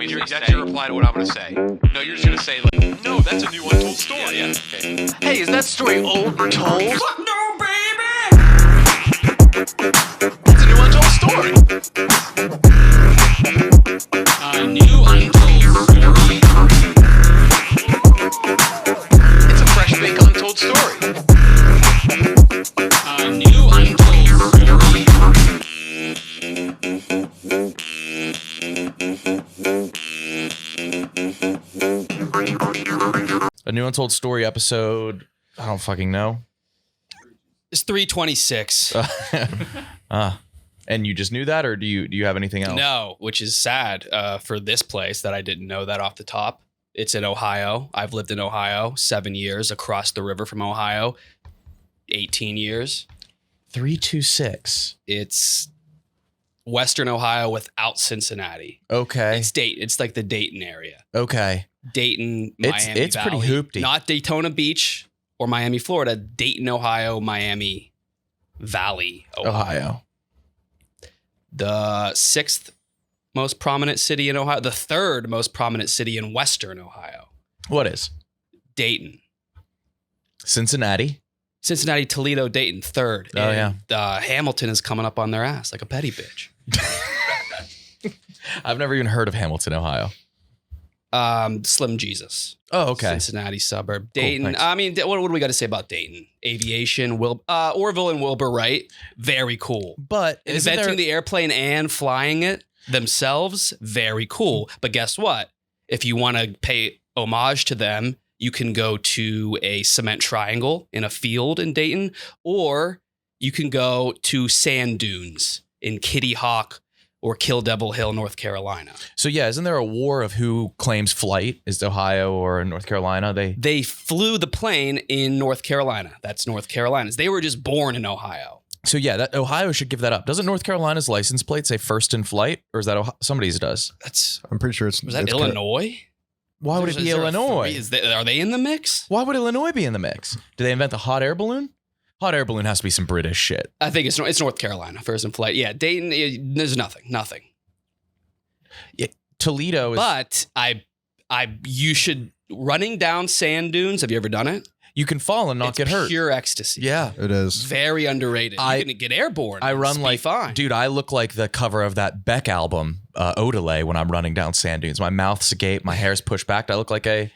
mean, that's your reply to what I'm going to say. No, you're just going to say, like, no, that's a new untold story. Yeah, okay. Hey, is that story old or told? Fuck no, baby! It's a new untold story. A new untold story. It's a fresh bake untold story. A new untold story. A new untold story episode. I don't fucking know. It's 326. And you just knew that, or do you have anything else? No, which is sad for this place that I didn't know that off the top. It's in Ohio. I've lived in Ohio 7 years, across the river from Ohio 18 years. 326. It's Western Ohio without Cincinnati. Okay. It's Dayton. It's like the Dayton area. Okay. Dayton, It's- Miami it's pretty Valley. hoopty. Not Daytona Beach or Miami, Florida. Dayton, Ohio, Miami Valley, Ohio. The sixth most prominent city in Ohio. The third most prominent city in Western Ohio. What is? Dayton. Cincinnati. Cincinnati, Toledo, Dayton, third. Oh, And, Hamilton is coming up on their ass like a petty bitch. I've never even heard of Hamilton, Ohio. Slim Jesus. Oh, okay. Cincinnati suburb. Dayton. thanks. I mean, what do we got to say about Dayton? Aviation, Orville and Wilbur Wright. Very cool. But Inventing the airplane and flying it themselves. Very cool. But guess what? If you want to pay homage to them, you can go to a cement triangle in a field in Dayton, or you can go to sand dunes in Kitty Hawk or Kill Devil Hill, North Carolina. So yeah, isn't there a war of who claims flight? Is it Ohio or North Carolina? They flew the plane in North Carolina. That's North Carolina's. They were just born in Ohio. So yeah, that Ohio should give that up. Doesn't North Carolina's license plate say first in flight, or is that somebody's does? I'm pretty sure Was that Illinois? Why would it be Is there a Illinois? three? Are they in the mix? Why would Illinois be in the mix? Did they invent the hot air balloon? Hot air balloon has to be some British shit. I think it's North Carolina, first in flight. Yeah, Dayton, there's nothing. Yeah, Toledo is. But you should, running down sand dunes, have you ever done it? You can fall and not It's get hurt. pure ecstasy. Yeah. It is. Very underrated. You can get airborne. I run Be like, fine. dude, I look like the cover of that Beck album, Odelay, when I'm running down sand dunes. My mouth's agape, my hair's pushed back. I look like a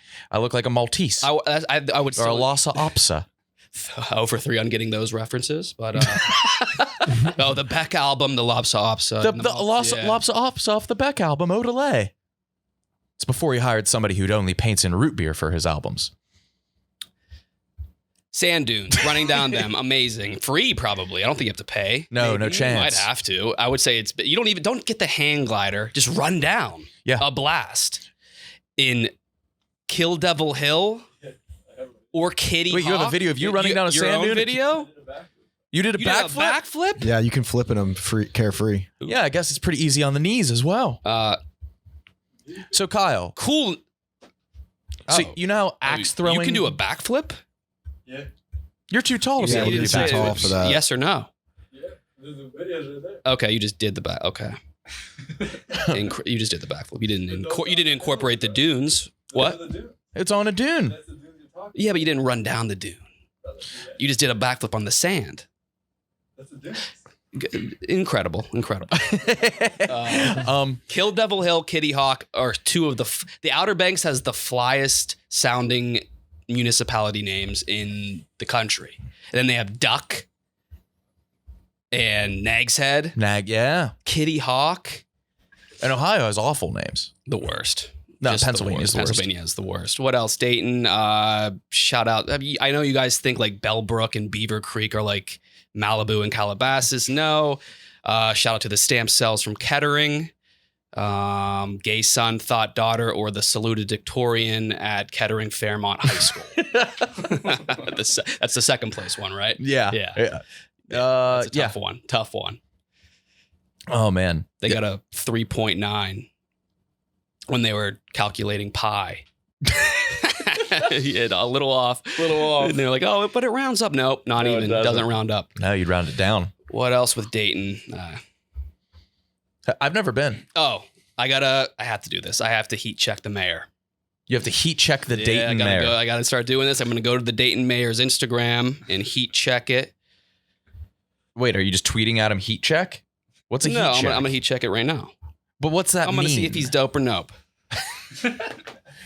Maltese I would or still a Lhasa Apso. over 3 on getting those references, but the Beck album, the Lhasa Apso. The Lhasa Apso off the Beck album, Odelay. It's before he hired somebody who'd only paints in root beer for his albums. Sand dunes, running down them, amazing. Free, probably. I don't think you have to pay. No, Maybe. no chance. You might have to. I would say don't get the hang glider. Just run down. Yeah. A blast. In Kill Devil Hill or Kitty Wait, you have a Hawk? video of you running down a your sand own dune? video? You did a You did a backflip? backflip? Yeah, you can flip in them carefree. Yeah, I guess it's pretty easy on the knees as well. So Kyle, Cool. so Oh. you know how axe throwing. You can do a backflip? Yeah. You're too tall to Yeah, be able to you're do too backflips. tall for that. Yes or no? Yeah. There's a video right there. Okay, you just did the back. Okay. You just did the backflip. You didn't incorporate the dunes. What? That's the dude. It's on a dune. That's the dude you're talking Yeah, but you didn't run down the dune. about. You just did a backflip on the sand. That's the dude. Incredible. Kill Devil Hill, Kitty Hawk are two of the Outer Banks has the flyest sounding municipality names in the country. And then they have Duck and Nag's Head, Yeah. Kitty Hawk, And Ohio has awful names. the worst. No, Just Pennsylvania's the worst. Pennsylvania is the worst. What else? Dayton. Shout out. I know you guys think like Bellbrook and Beaver Creek are like Malibu and Calabasas. No. Shout out to the stamp cells from Kettering. Gay son, thought daughter, or the salutatorian at Kettering Fairmont High School. That's the second place one, right? Yeah. Yeah. That's a tough one. Oh man. They got a 3.9 when they were calculating pi. Yeah, a little off. And they're like, oh, but it rounds up. Nope, not No, it even. doesn't. Doesn't round up. No, you'd round it down. What else with Dayton? I've never been. Oh, I have to do this. I have to heat check the mayor. You have to heat check the Dayton mayor. I gotta start doing this. I'm gonna go to the Dayton mayor's Instagram and heat check it. Wait, are you just tweeting at him heat check? What's a heat check? I'm gonna heat check it right now. But what's that I'm mean? gonna see if he's dope or nope.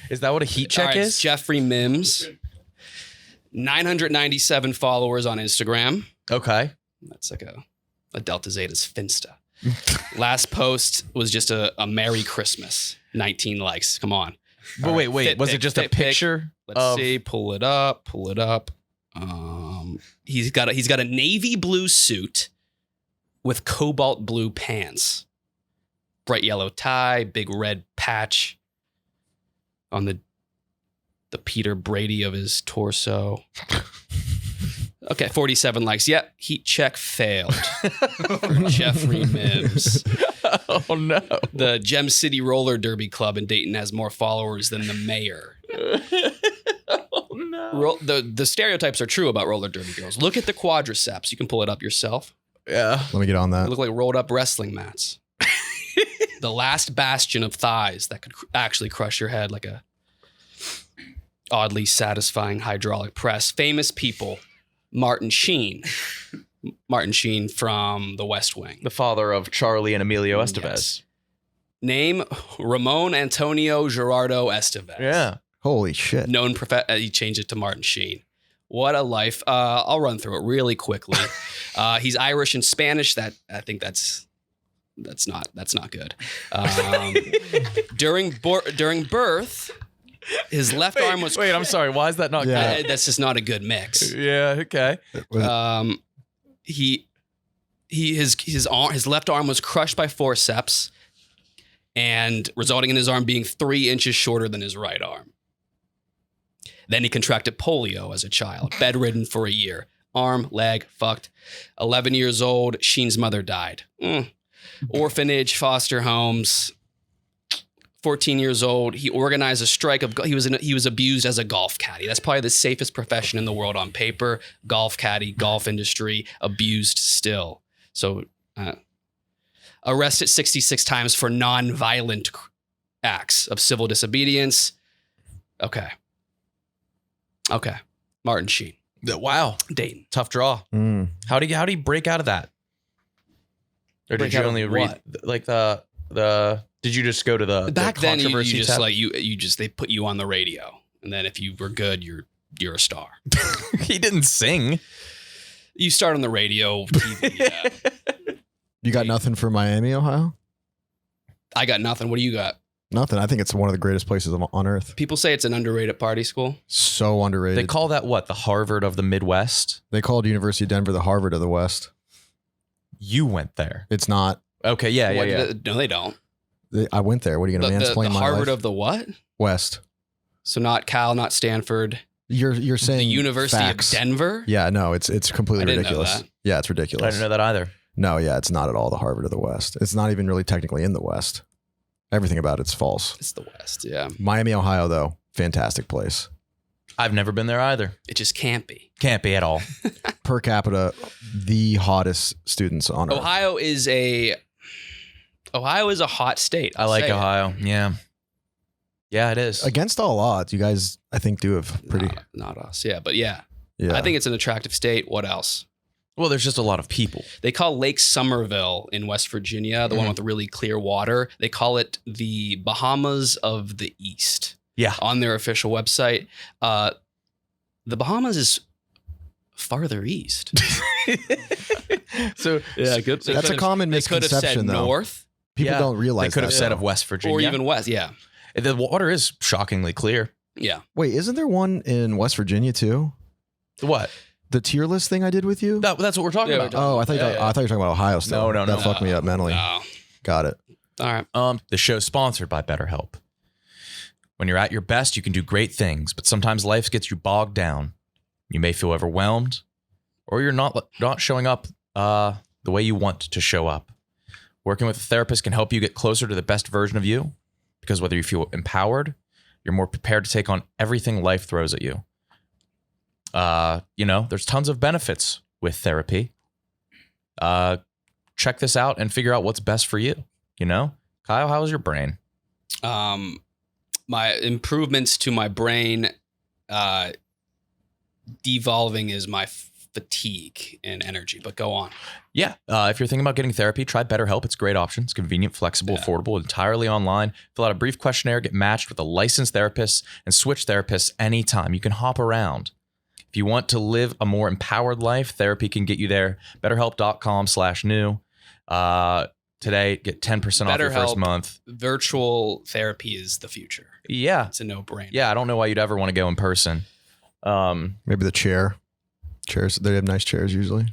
Is that what a heat check All right, is? Jeffrey Mims, 997 followers on Instagram. Okay. That's like a Delta Zeta's Finsta. Last post was just a Merry Christmas. 19 likes. Come on. But wait. Was it just a picture? Let's see. Pull it up. He's got a navy blue suit with cobalt blue pants, bright yellow tie, big red patch on the Peter Brady of his torso. Okay, 47 likes. Yep, heat check failed for Jeffrey Mims. Oh no. The Gem City Roller Derby Club in Dayton has more followers than the mayor. Oh no. The stereotypes are true about roller derby girls. Look at the quadriceps. You can pull it up yourself. Yeah. Let me get on They that. look like rolled up wrestling mats. The last bastion of thighs that could actually crush your head like a oddly satisfying hydraulic press. Famous people. Martin Sheen. Martin Sheen from The West Wing. The father of Charlie and Emilio Estevez. Yes. Name Ramon Antonio Gerardo Estevez. Yeah. Holy shit. Known he changed it to Martin Sheen. What a life. I'll run through it really quickly. He's Irish and Spanish. That I think that's not good. During birth, his left arm was Wait, I'm sorry. Why is that not Yeah. good? that's just not a good mix. Yeah, okay. His left arm was crushed by forceps and resulting in his arm being 3 inches shorter than his right arm. Then he contracted polio as a child, bedridden for a year. Arm, leg, fucked. 11 years old, Sheen's mother died. Orphanage, foster homes. 14 years old, he organized a strike of. He was abused as a golf caddy. That's probably the safest profession in the world on paper. Golf caddy, golf industry, abused still. So, arrested 66 times for non-violent acts of civil disobedience. Okay. Martin Sheen, Wow. Dayton. Tough draw. Mm. How do you break out of that? Or Break did you out of only read what? like the did you just go to the Back then, you controversy just tab? like you just they put you on the radio, and then if you were good, you're a star. He didn't sing. You start on the radio, TV. Yeah. You got nothing for Miami, Ohio? I got nothing. What do you got? Nothing. I think it's one of the greatest places on earth. People say it's an underrated party school. So underrated. They call that what? The Harvard of the Midwest? They called University of Denver the Harvard of the West. You went there. It's not. Okay, yeah. No, they don't. I went there. What are you going to The mansplain my Harvard life? of the what? West. So not Cal, not Stanford. You're saying The University facts. of Denver? Yeah, no, it's completely I didn't know ridiculous. that. Yeah, it's I ridiculous. didn't know that either. No, yeah, it's not at all the Harvard of the West. It's not even really technically in the West. Everything about it's false. It's the West, yeah. Miami, Ohio, though, fantastic place. I've never been there either. It just can't be. Can't be at all. Per capita, the hottest students on earth. Ohio is a hot state. I I'll like say it. Ohio. Yeah. Yeah, it is. Against all odds, you guys, I think, do have pretty. Not us, yeah, but yeah. Yeah, I think it's an attractive state. What else? Well, there's just a lot of people. They call Lake Somerville in West Virginia, the one with the really clear water. They call it the Bahamas of the East. Yeah. On their official website. The Bahamas is farther east. So Yeah, good. That's a common They could have said misconception, though. north People yeah, don't realize they could have that, said though. of West Virginia. or even west. Yeah. The water is shockingly clear. Yeah. Wait, isn't there one in West Virginia too? What? The tier list thing I did with you? That's what we're talking Yeah, about. Oh, I thought you were talking about Ohio still. No. That fucked me up mentally. No. Got it. All right. The show's sponsored by BetterHelp. When you're at your best, you can do great things, but sometimes life gets you bogged down. You may feel overwhelmed, or you're not showing up the way you want to show up. Working with a therapist can help you get closer to the best version of you, because whether you feel empowered, you're more prepared to take on everything life throws at you. There's tons of benefits with therapy. Check this out and figure out what's best for you. Kyle, how's your brain? My improvements to my brain, devolving is my fatigue and energy. But go on. Yeah. If you're thinking about getting therapy, try BetterHelp. It's a great option. It's convenient, flexible, affordable, entirely online. Fill out a brief questionnaire, get matched with a licensed therapist, and switch therapists anytime. You can hop around. If you want to live a more empowered life, therapy can get you there. BetterHelp.com/new. Today, get 10% off your first month. Virtual therapy is the future. Yeah. It's a no-brainer. Yeah, I don't know why you'd ever want to go in person. Maybe the chairs. They have nice chairs usually.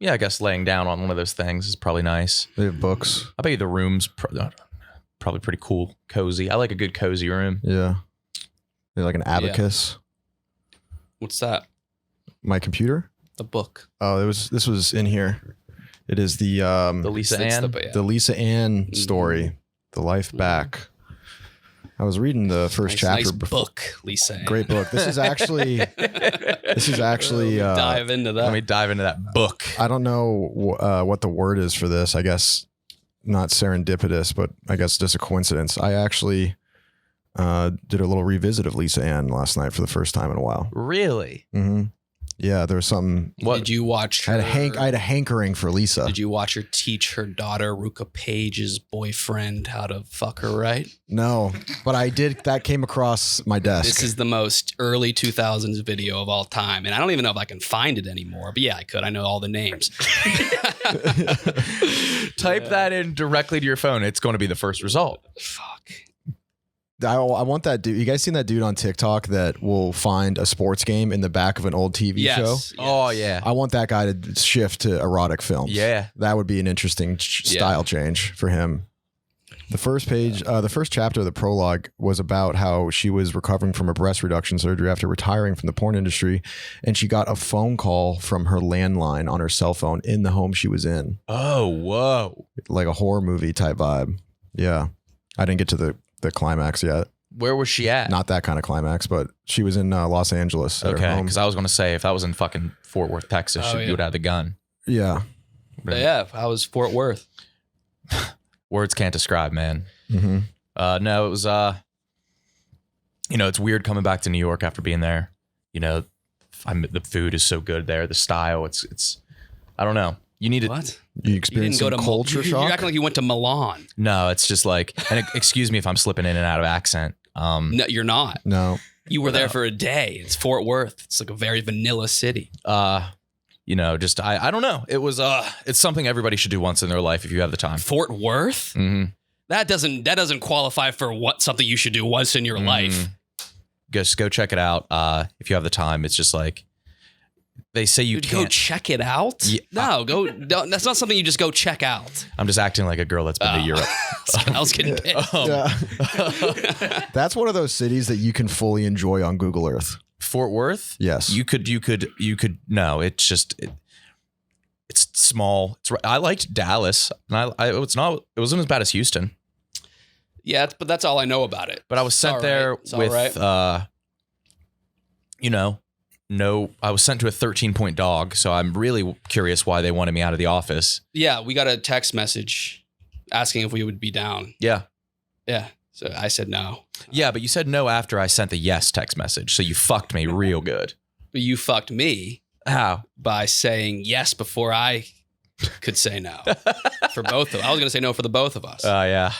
Yeah, I guess laying down on one of those things is probably nice. They have books. I bet you the room's probably pretty cool, cozy. I like a good cozy room. Yeah. They have like an abacus. What's that? My computer? The book. Oh, this was in here. It is the Lisa Ann. the Lisa Ann story, The Life Back. I was reading the first chapter nice before. book, Lisa Ann. Great book. This is actually dive into that. Let me dive into that book. I don't know what the word is for this. I guess not serendipitous, but I guess just a coincidence. I actually did a little revisit of Lisa Ann last night for the first time in a while. Really? Mm-hmm. Yeah, there was something. What did you watch? I had a hankering for Lisa. Did you watch her teach her daughter Ruka Page's boyfriend how to fuck her right? No, but I did. That came across my desk. This is the most early 2000s video of all time, and I don't even know if I can find it anymore. But yeah, I could. I know all the names. Type that in directly to your phone. It's going to be the first result. Fuck. I want that dude. You guys seen that dude on TikTok that will find a sports game in the back of an old TV show? Yes. Oh, yeah. I want that guy to shift to erotic films. Yeah. That would be an interesting style change for him. The first page, the first chapter of the prologue was about how she was recovering from a breast reduction surgery after retiring from the porn industry. And she got a phone call from her landline on her cell phone in the home she was in. Oh, whoa. Like a horror movie type vibe. Yeah. I didn't get to the climax yet. Where was she at? Not that kind of climax, but she was in Los Angeles. At her Okay, home. because I was going to say, if that was in fucking Fort Worth, Texas, Oh, you yeah. would have the gun. Yeah. But yeah, how was Fort Worth? Words can't describe, man. Mm-hmm. No, it was, it's weird coming back to New York after being there. The food is so good there. The style, it's I don't know. You need to. What? You You experienced didn't go some to culture You're shock? acting like you went to Milan. No, it's just like, and excuse me if I'm slipping in and out of accent. No, you're not. No. You were there for a day. It's Fort Worth. It's like a very vanilla city. I don't know. It was, it's something everybody should do once in their life if you have the time. Fort Worth? Mm-hmm. That doesn't qualify for something you should do once in your life. Just go check it out. If you have the time, it's just like, they say you Dude, can't. go check it out? Yeah. No, that's not something you just go check out. I'm just acting like a girl that's been to Europe. I was getting pissed. Yeah. That's one of those cities that you can fully enjoy on Google Earth. Fort Worth? Yes. You could. No, it's just. It's small. I liked Dallas, and it wasn't as bad as Houston. Yeah, but that's all I know about it. But I was sent there with, I was sent to a 13-point dog. So I'm really curious why they wanted me out of the office. Yeah, we got a text message asking if we would be down. Yeah. Yeah. So I said no. Yeah, but you said no after I sent the yes text message. So you fucked me real good. But you fucked me How? by saying yes before I could say no. For both of us. I was going to say no for the both of us. Yeah.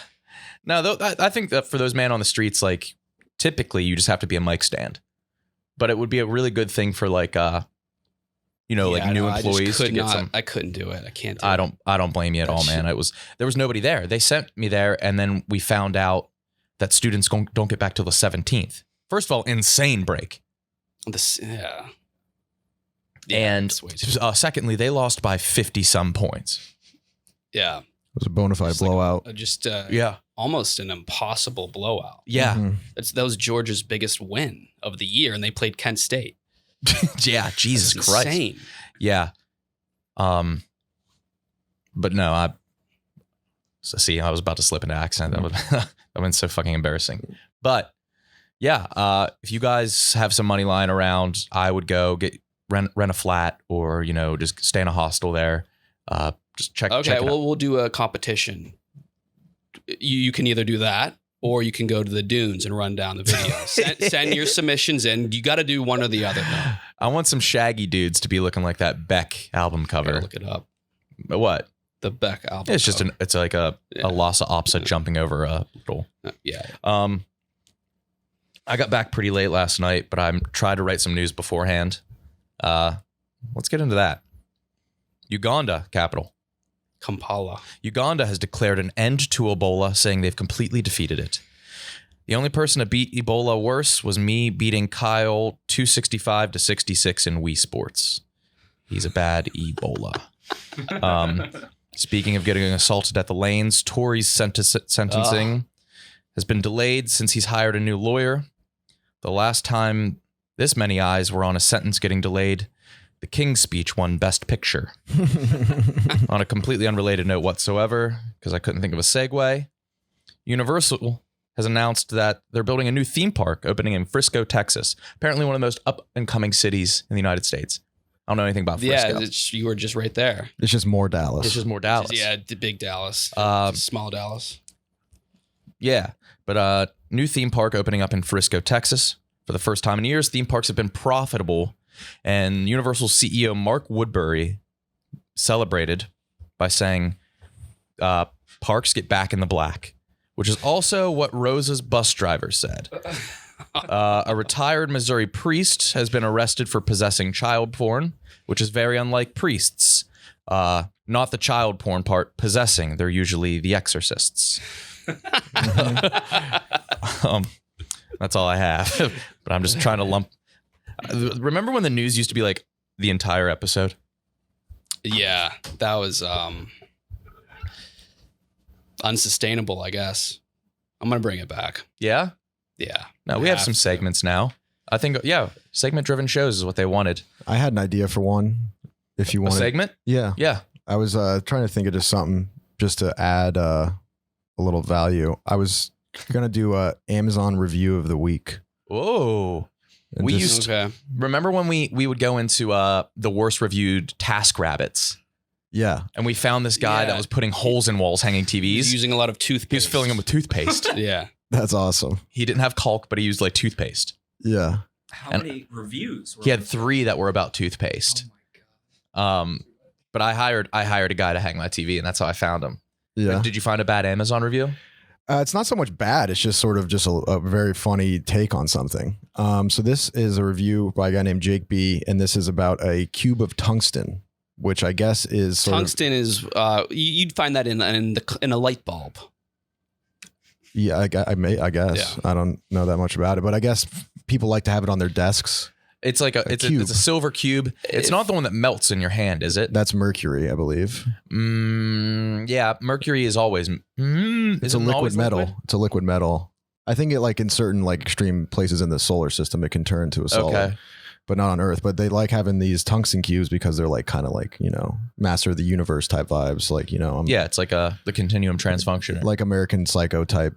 No, I think that for those men on the streets, like typically you just have to be a mic stand. But it would be a really good thing for like, new employees to get some. I couldn't do it. I can't do it. I don't blame you at all, man. There was nobody there. They sent me there, and then we found out that students don't get back till the 17th. First of all, insane break. Yeah. And that's way too- secondly, they lost by 50 some points. yeah. It was a bona fide Just like blowout. Yeah. Almost an impossible blowout. Yeah. Mhm. That was Georgia's biggest win of the year, and they played Kent State. Yeah. Jesus That's Christ. insane. Yeah. But no, I was about to slip into accent. That would been so fucking embarrassing. But yeah, if you guys have some money lying around, I would go rent a flat or, just stay in a hostel there. Just check. Okay, check it out. we'll do a competition. you can either do that or you can go to the dunes and run down the video. Send your submissions in. You got to do one or the other. Though. I want some shaggy dudes to be looking like that Beck album cover. Gotta look it up. What? The Beck album. It's just it's like a Lhasa Apso jumping over a little. Yeah. I got back pretty late last night, but I tried to write some news beforehand. Let's get into that. Uganda, capital. Kampala. Uganda has declared an end to Ebola, saying they've completely defeated it. The only person to beat Ebola worse was me beating Kyle 265 to 66 in Wii Sports. He's a bad Ebola. Speaking of getting assaulted at the lanes, Tory's sentencing has been delayed since he's hired a new lawyer. The last time this many eyes were on a sentence getting delayed, the King's Speech won Best Picture. On a completely unrelated note whatsoever, because I couldn't think of a segue, Universal has announced that they're building a new theme park opening in Frisco, Texas. Apparently one of the most up-and-coming cities in the United States. I don't know anything about Frisco. Yeah, you were just right there. It's just more Dallas. It's just more Dallas. Yeah, the big Dallas. Small Dallas. Yeah, but new theme park opening up in Frisco, Texas. For the first time in years, theme parks have been profitable. And Universal CEO Mark Woodbury celebrated by saying, parks get back in the black, which is also what Rosa's bus driver said. A retired Missouri priest has been arrested for possessing child porn, which is very unlike priests. Not the child porn part, possessing. They're usually the exorcists. That's all I have. But I'm just trying to lump. Remember when the news used to be like the entire episode? Yeah, that was unsustainable, I guess. I'm going to bring it back. Yeah? Yeah. No, we have some segments now. I think, segment-driven shows is what they wanted. I had an idea for one. If you want a segment? Yeah. Yeah. I was trying to think of just something just to add a little value. I was going to do a Amazon review of the week. Whoa. And We just- used to remember when we would go into the worst reviewed Task Rabbits, Yeah. and we found this guy that was putting holes in walls hanging TVs. He's using a lot of toothpaste. He was filling them with toothpaste. Yeah. That's awesome. He didn't have caulk, but he used like toothpaste. Yeah. How And many reviews? Were He had 3 that were about toothpaste. But I hired a guy to hang my TV, and that's how I found him. Yeah. Did you find a bad Amazon review? It's not so much bad. It's just sort of just a very funny take on something. So this is a review by a guy named Jake B, and this is about a cube of tungsten, which I guess is sort Tungsten is you'd find that in a light bulb. Yeah, I guess. Yeah. I don't know that much about it, but I guess people like to have it on their desks. It's like it's cube. a silver cube. It's not the one that melts in your hand, is it? That's mercury, I believe. Yeah, mercury is always. It's a liquid metal. It's a liquid metal. I think it like in certain like extreme places in the solar system, it can turn to a solid, Okay. but not on Earth. But they like having these tungsten cubes because they're like kind of like, master of the universe type vibes. Like, Yeah, it's like the continuum transfunction. like American Psycho type,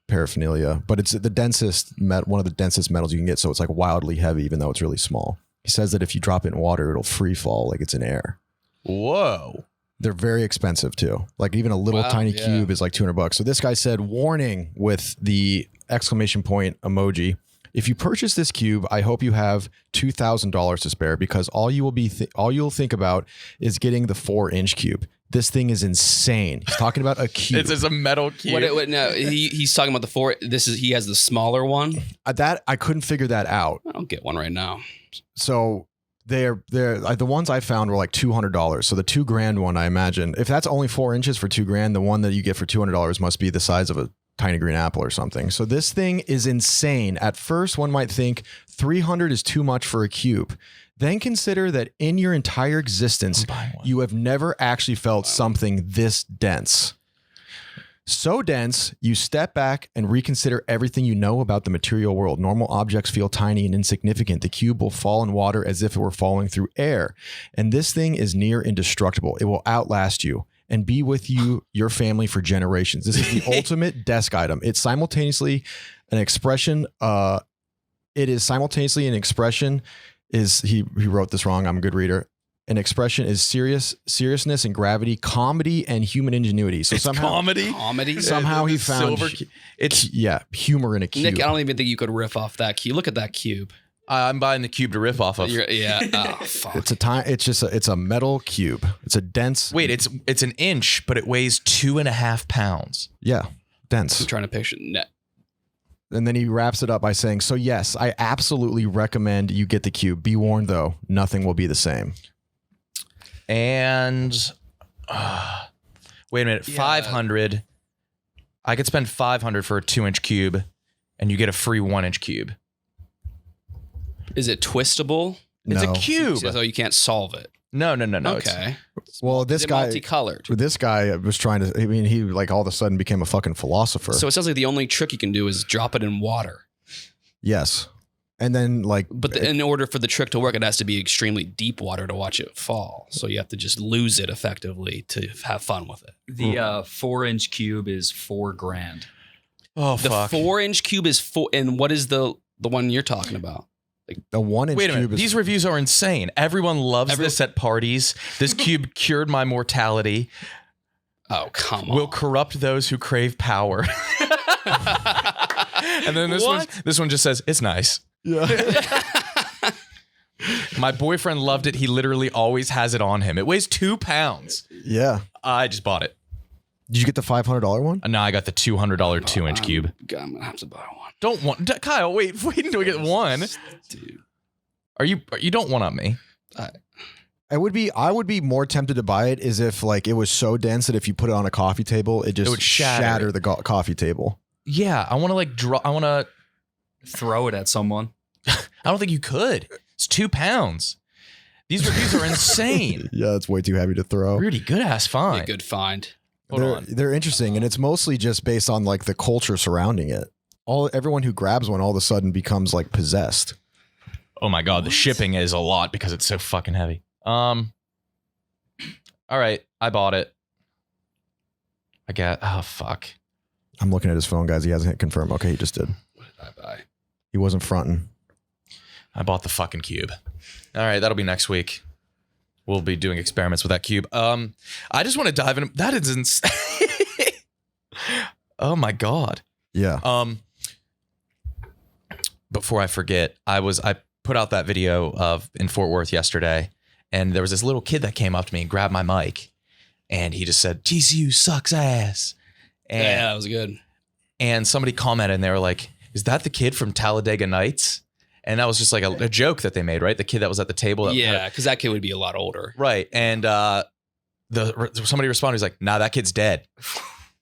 paraphernalia, but it's the densest one of the densest metals you can get. So it's like wildly heavy, even though it's really small. He says that if you drop it in water, it'll free fall like it's in air. Whoa. They're very expensive too. Like even a little tiny cube is like $200. So this guy said, warning with the exclamation point emoji. If you purchase this cube, I hope you have $2,000 to spare because all you'll think about is getting the 4-inch cube. This thing is insane. He's talking about a cube. It's a metal cube. No, he's talking about the 4. He has the smaller one. That I couldn't figure that out. I'll get one right now. So they're the ones I found were like $200. So the $2,000 one, I imagine, if that's only 4 inches for $2,000, the one that you get for $200 must be the size of a tiny green apple or something. So this thing is insane. At first, one might think 300 is too much for a cube. Then consider that in your entire existence, you have never actually felt something this dense. So dense, you step back and reconsider everything you know about the material world. Normal objects feel tiny and insignificant. The cube will fall in water as if it were falling through air. And this thing is near indestructible. It will outlast you and be with you, your family for generations. This is the ultimate desk item. It's simultaneously an expression. He wrote this wrong. I'm a good reader. An expression is seriousness and gravity, comedy and human ingenuity. So It's somehow, Comedy. somehow he It's found It's. humor in a cube. Nick, I don't even think you could riff off that cube. Look at that cube. I'm buying the cube to riff off of. Yeah. Oh, fuck. It's a metal cube. It's a dense. Wait, it's an inch, but it weighs 2.5 pounds. Yeah, dense. I'm trying to picture net. And then he wraps it up by saying, "So yes, I absolutely recommend you get the cube. Be warned though, nothing will be the same." And wait a minute, Yeah. 500. I could spend 500 for a 2-inch cube, and you get a free 1-inch cube. Is it twistable? It's No. a cube. So you can't solve it. No. It's- Okay. Well, this Is it guy, multicolored? this guy was trying to. I mean, he like all of a sudden became a fucking philosopher. So it sounds like the only trick you can do is drop it in water. Yes, and then like, But in order for the trick to work, it has to be extremely deep water to watch it fall. So you have to just lose it effectively to have fun with it. The 4-inch cube is $4,000. Oh The fuck. 4-inch cube is four. And what is the one you're talking about? a 1-inch Wait a minute. cube is These reviews are insane. Everyone loves this at parties. This cube cured my mortality. Oh, come on. Will corrupt those who crave power. And then this one just says it's nice. Yeah. My boyfriend loved it. He literally always has it on him. It weighs 2 pounds. Yeah. I just bought it. Did you get the $500 one? And now I got the $200 2-inch cube. I'm gonna have to buy one. Don't want Kyle. Wait until we get one. Dude. You don't want on me. I would be more tempted to buy it is if like it was so dense that if you put it on a coffee table, it just would shatter the coffee table. Yeah, I want to like draw. I want to. Throw it at someone. I don't think you could. It's 2 pounds. These reviews are insane. Yeah, it's way too heavy to throw. Really good ass A find. good find. They're interesting, and it's mostly just based on like the culture surrounding it. Everyone who grabs one all of a sudden becomes like possessed. Oh my god, the shipping is a lot because it's so fucking heavy. All right, I bought it. Oh fuck. I'm looking at his phone, guys. He hasn't hit confirm. Okay, he just did. What did I buy? He wasn't fronting. I bought the fucking cube. All right, that'll be next week. We'll be doing experiments with that cube. I just want to dive in. That is insane. Oh my god. Yeah. Before I forget, I put out that video in Fort Worth yesterday, and there was this little kid that came up to me and grabbed my mic, and he just said, "TCU sucks ass." And, Yeah, that was good. and somebody commented, and they were like, "Is that the kid from Talladega Nights?" And that was just like a joke that they made, right? The kid that was at the table. That Yeah, because that kid would be a lot older. right. And somebody responded, he's like, "Nah, that kid's dead."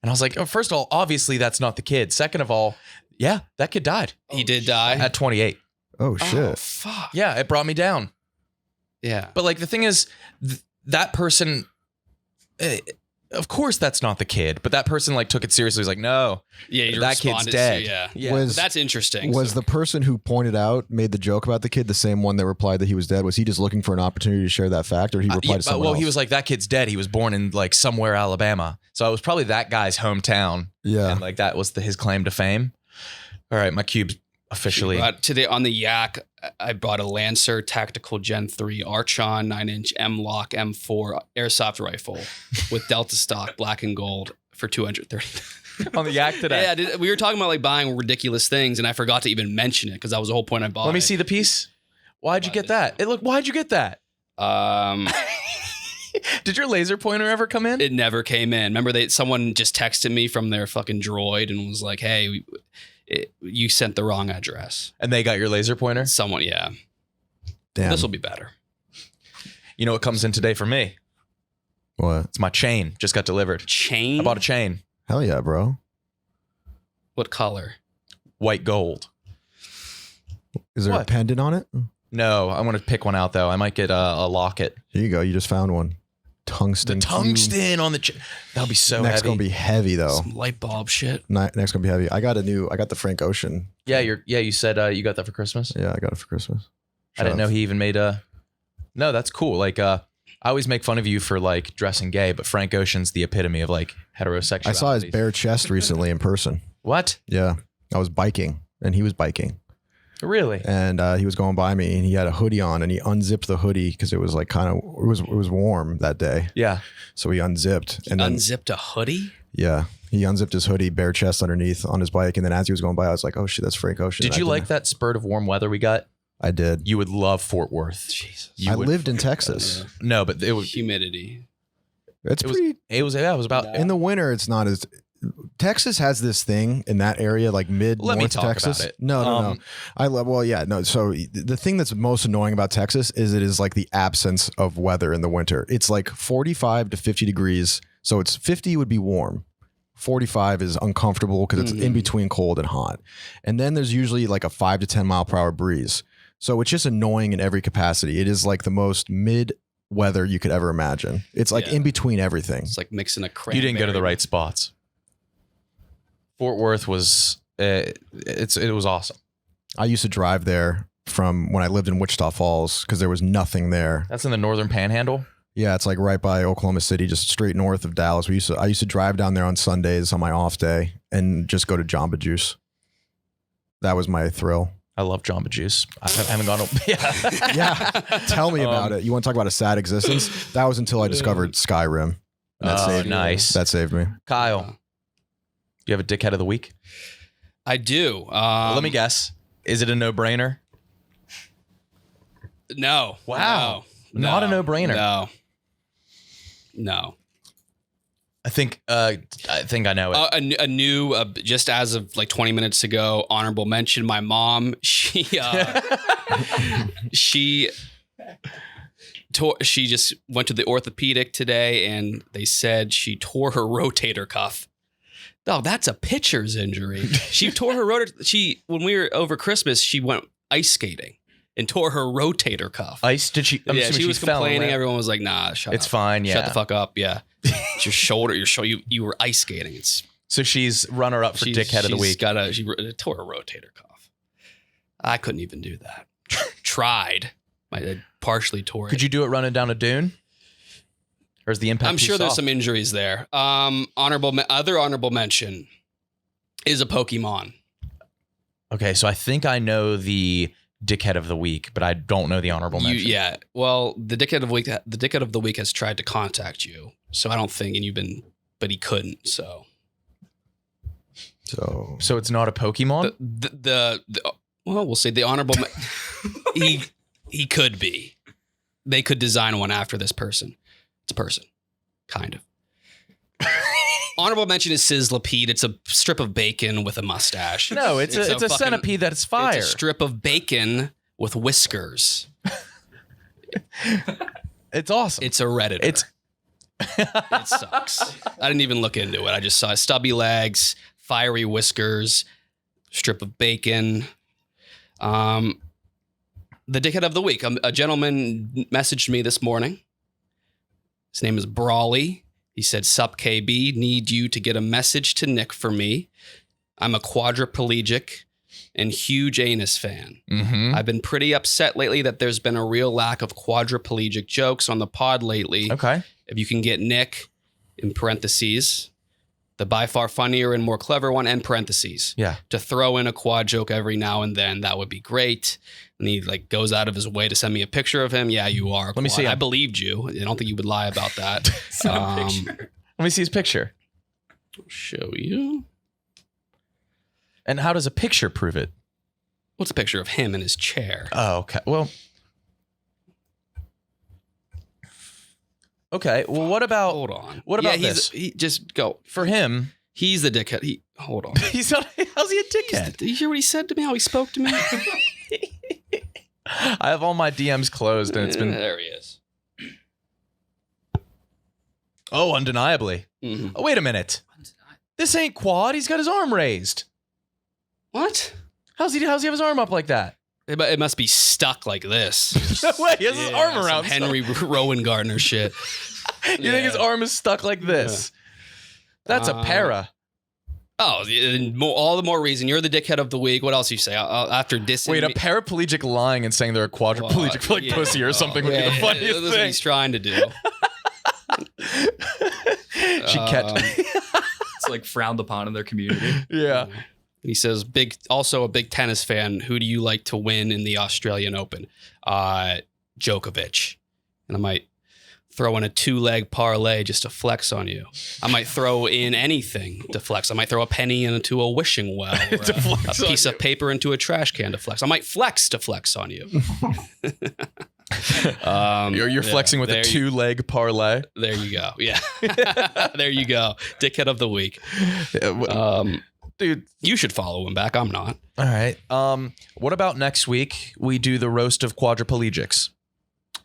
And I was like, oh, first of all, obviously that's not the kid. Second of all, yeah, that kid died He did die. at 28. Oh Oh, shit. fuck. Yeah, it brought me down. Yeah. But like the thing is, that person, of course that's not the kid, but that person like took it seriously. He's like, no, Yeah, you that kid's responded to- dead. yeah. Yeah. But that's interesting. Was So- the person who pointed out, made the joke about the kid, the same one that replied that he was dead? Was he just looking for an opportunity to share that fact, or he replied to someone else? he was like, that kid's dead. He was born in like somewhere Alabama, so it was probably that guy's hometown, yeah. and like that was his claim to fame. All right, my cube's officially. Today on the Yak, I bought a Lancer Tactical Gen 3 Archon 9-inch M-Lock M4 airsoft rifle with Delta stock, black and gold for $230. on the Yak today. Yeah, we were talking about like buying ridiculous things, and I forgot to even mention it because that was the whole point I bought. Let me it. see the piece. Why'd you get that? Why'd you get that? Did your laser pointer ever come in? It never came in. Remember, someone just texted me from their fucking droid and was like, "Hey, you sent the wrong address." And they got your laser pointer? Someone, yeah. Damn. This will be better. You know what comes in today for me? What? It's my chain. Just got delivered. Chain. I bought a chain. Hell yeah, bro. What color? White gold. Is there a What? pendant on it? No, I want to pick one out though. I might get a locket. Here you go. You just found one. Tungsten. The tungsten on the that'll be so Next heavy. gonna be heavy though. Some light bulb shit. Next gonna be heavy. I got the Frank Ocean. Yeah, you said you got that for Christmas. Yeah, I got it for Christmas. I didn't know he even made a. No, that's cool. Like I always make fun of you for like dressing gay, but Frank Ocean's the epitome of like heterosexuality. I saw his bare chest recently in person. What? Yeah, I was biking and he was biking. Really? And he was going by me, and he had a hoodie on, and he unzipped the hoodie because it was like it was warm that day. Yeah. So he unzipped and then Unzipped a hoodie? yeah, he unzipped his hoodie, bare chest underneath on his bike, and then as he was going by, I was like, oh shit, that's Frank Ocean. Did you like that spurt of warm weather we got? I did. You would love Fort Worth. Jesus. I lived in Texas. No, but it was Humidity. It's it was pretty. it was about In the winter, it's not as. Texas has this thing in that area, like mid Let me North talk Texas. about it. No. I love. Well, yeah, no. So the thing that's most annoying about Texas is it is like the absence of weather in the winter. It's like 45 to 50 degrees. So it's 50 would be warm. 45 is uncomfortable because it's in between cold and hot. And then there's usually like a 5 to 10 mile per hour breeze. So it's just annoying in every capacity. It is like the most mid weather you could ever imagine. It's like in between everything. It's like mixing a cranberry. you didn't go to the right spots. Fort Worth was it was awesome. I used to drive there from when I lived in Wichita Falls because there was nothing there. That's in the northern panhandle. Yeah, it's like right by Oklahoma City, just straight north of Dallas. I used to drive down there on Sundays on my off day and just go to Jamba Juice. That was my thrill. I love Jamba Juice. I haven't gone. Yeah. Yeah, tell me about it. You want to talk about a sad existence? That was until I discovered Skyrim. That saved nice. That saved me. Kyle, you have a dickhead of the week? I do. Let me guess. Is it a no-brainer? No. Wow. No. Not a no-brainer. No. I think I know it. A new, just as of like 20 minutes ago, honorable mention. My mom, she just went to the orthopedic today, and they said she tore her rotator cuff. Oh, that's a pitcher's injury. She tore her rotator. When we were over Christmas, she went ice skating and tore her rotator cuff. Ice? Did she? I'm yeah, assuming she was fell complaining. and Everyone was like, "Nah, shut up. It's fine. Yeah, Shut the fuck up." Yeah, it's your shoulder. You were ice skating. So she's runner up for dickhead of the week. She tore her rotator cuff. I couldn't even do that. Tried. I partially tore it. Could you do it running down a dune? Or is the impact? I'm too sure there's soft? some injuries there. Other honorable mention is a Pokemon. Okay, so I think I know the dickhead of the week, but I don't know the honorable mention. Yeah. Well, the dickhead of the week has tried to contact you, so I don't think, but he couldn't. So it's not a Pokemon. Well, we'll say the honorable. He could be. They could design one after this person. It's a person, kind of. Honorable mention is Sizzlipede. It's a strip of bacon with a mustache. No, it's a fucking- centipede that's fire. It's a strip of bacon with whiskers. It's awesome. It's a Redditor. It sucks. I didn't even look into it. I just saw stubby legs, fiery whiskers, strip of bacon. The dickhead of the week. A gentleman messaged me this morning. His name is Brawley. He said, "Sup KB, need you to get a message to Nick for me. I'm a quadriplegic and huge anus fan. Mm-hmm. I've been pretty upset lately that there's been a real lack of quadriplegic jokes on the pod lately. Okay. If you can get Nick, in parentheses, the by far funnier and more clever one, end parentheses, Yeah. to throw in a quad joke every now and then, that would be great." And he goes out of his way to send me a picture of him. Yeah, you are. Let me see I him. believed you. I don't think you would lie about that. Let me see his picture. I'll show you. And how does a picture prove it? What's a picture of him in his chair? Oh, okay. Well. Okay. Well, what about? Hold on. What about yeah, this? Just go. For him, He's the dickhead. Hold on. he's not. How's he a dickhead? Did you hear what he said to me? How he spoke to me? I have all my DMs closed, and it's been. There he is. Oh, undeniably. Mhm. Oh, wait a minute. This ain't quad. He's got his arm raised. What? How's he have his arm up like that? It must be stuck like this. No way. He has his arm some around. Henry Rowan Gardner shit. You think his arm is stuck like this? That's a para. Oh, all the more reason. You're the dickhead of the week. What else you say? After dissing Wait, a me- paraplegic lying and saying they're a quadriplegic for like yeah. pussy or something would be the Yeah, funniest that's what thing. he's trying to do. She kept. It's like frowned upon in their community. Yeah. He says, also a big tennis fan. Who do you like to win in the Australian Open? Djokovic. And I might throw in a 2-leg parlay just to flex on you. I might throw in anything to flex. I might throw a penny into a wishing well, or a piece of paper into a trash can to flex. I might flex to flex on you. You're flexing with a 2-leg parlay. There you go. Yeah. There you go. Dickhead of the week. Dude, you should follow him back. I'm not. All right. What about next week? We do the roast of quadriplegics.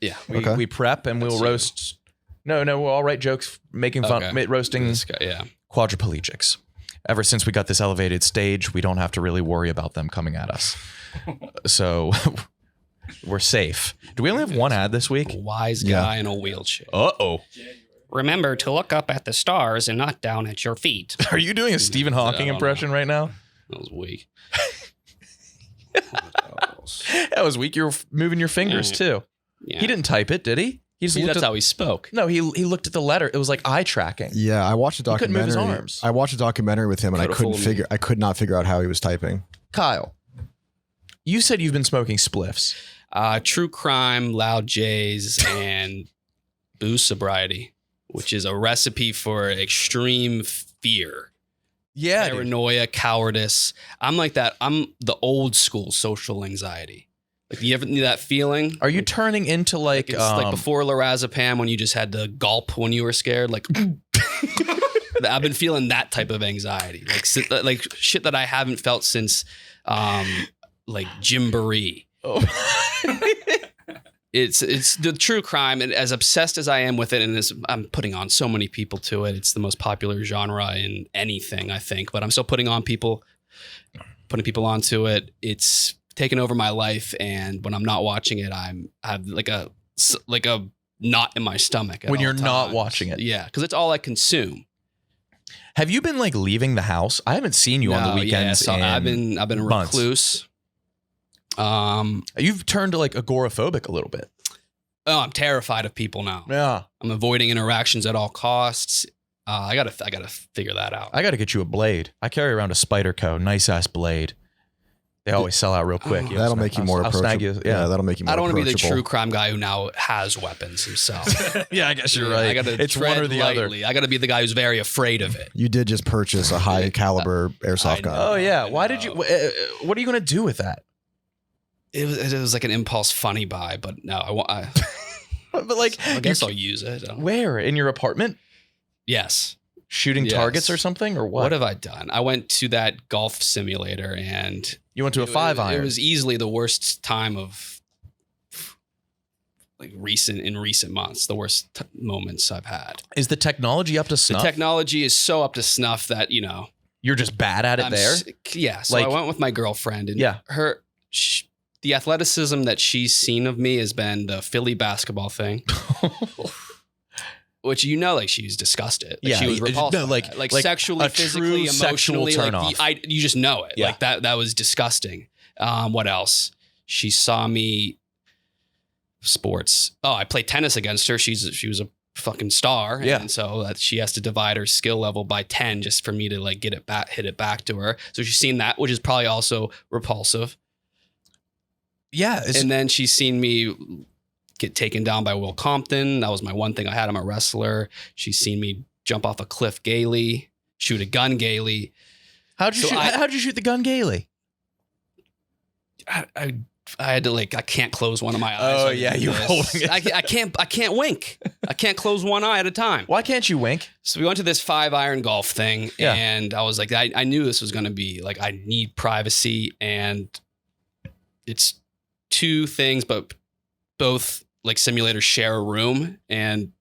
Yeah. We prep and we'll roast. No, we'll all write jokes making fun, roasting This guy, yeah. quadriplegics. Ever since we got this elevated stage, we don't have to really worry about them coming at us. So we're safe. Do we only have one ad this week? A wise guy in a wheelchair. Uh-oh. Remember to look up at the stars and not down at your feet. Are you doing a Stephen Hawking impression right now? That was weak. That was weak. You're moving your fingers too. Yeah. He didn't type it, did he? He just That's how he spoke. No, he looked at the letter. It was like eye tracking. Yeah, I watched a He couldn't move his documentary. arms. I watched a documentary with him, and Could've I could not figure out how he was typing. Kyle, you said you've been smoking spliffs. True crime, loud J's, and booze sobriety, which is a recipe for extreme fear. Yeah, dude. Paranoia, cowardice. I'm like that. I'm the old school social anxiety. Like, you ever need that feeling? Are you turning into like It's like before lorazepam when you just had to gulp when you were scared. Like, I've been feeling that type of anxiety, like shit that I haven't felt since, like Gymboree. Oh. It's the true crime, and as obsessed as I am with it, and I'm putting on so many people to it. It's the most popular genre in anything, I think. But I'm still putting people onto it. It's taken over my life, and when I'm not watching it, I have like a knot in my stomach. When you're not watching it, yeah, because it's all I consume. Have you been like leaving the house? I haven't seen you on the weekends. Yeah, so I've been a months. recluse. You've turned to like agoraphobic a little bit. Oh, I'm terrified of people now. Yeah, I'm avoiding interactions at all costs. I gotta figure that out. I got to get you a blade. I carry around a Spyderco, nice ass blade. They always sell out real quick. That'll make you more I'll snag approachable. you. Yeah, that'll make you more I don't want to be the approachable. true crime guy who now has weapons himself. yeah. I guess you're right. I gotta It's one or the lightly. I gotta be the guy who's very afraid of it. You did just purchase a high caliber airsoft gun. Oh yeah. Why did you? What are you gonna do with that? It was like an impulse funny buy, but no, But like, I guess I'll use it. Where in your apartment? Yes. Shooting Yes. targets or something, or what? What have I done? I went to that golf simulator, and You went to a 5-iron. It was easily the worst time of like recent months. The worst moments I've had. Is the technology up to snuff? The technology is so up to snuff that You're just bad at it there. Yeah. So Like- I went with my girlfriend, and Yeah. the athleticism that she's seen of me has been the Philly basketball thing. Which like she's disgusted. Like, Yeah, she was repulsed. no, by like that. Sexually, a true physically, sexual emotionally, turn-off. you just know it. Yeah. Like that was disgusting. What else? She saw me sports. Oh, I played tennis against her. She was a fucking star. Yeah. And so she has to divide her skill level by 10 just for me to like hit it back to her. So she's seen that, which is probably also repulsive. Yeah. And then she's seen me get taken down by Will Compton. That was my one thing I had. I'm a wrestler. She's seen me jump off a cliff gaily, shoot a gun gaily. How'd you shoot the gun gaily? I had to I can't close one of my eyes. Oh, like yeah, you were this. holding it. I can't wink. I can't close one eye at a time. Why can't you wink? So we went to this 5-iron golf thing, Yeah. and I was like, I knew this was going to be like, I need privacy, and it's two things, but both like simulators share a room, and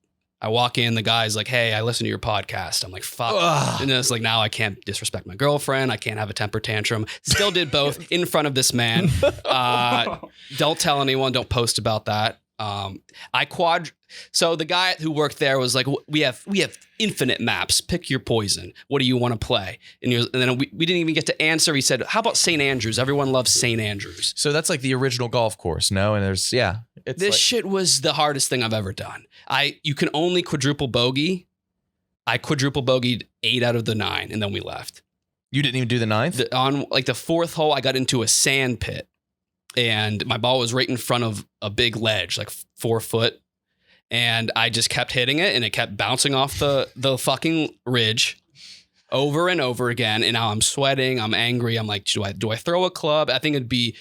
I walk in, the guy's like, hey, I listen to your podcast. I'm like, fuck. Ugh. And then it's like, now I can't disrespect my girlfriend. I can't have a temper tantrum. Still did both in front of this man. Don't tell anyone. Don't post about that. So the guy who worked there was like, we have infinite maps. Pick your poison. What do you want to play? And then we didn't even get to answer. He said, how about St. Andrews? Everyone loves St. Andrews. So that's like the original golf course, no? And there's This shit was the hardest thing I've ever done. You can only quadruple bogey. I quadruple bogeyed 8 out of the 9, and then we left. You didn't even do the ninth? On like the fourth hole, I got into a sand pit, and my ball was right in front of a big ledge, like 4 foot, and I just kept hitting it, and it kept bouncing off the fucking ridge over and over again. And now I'm sweating, I'm angry. I'm like, do I throw a club? I think it'd be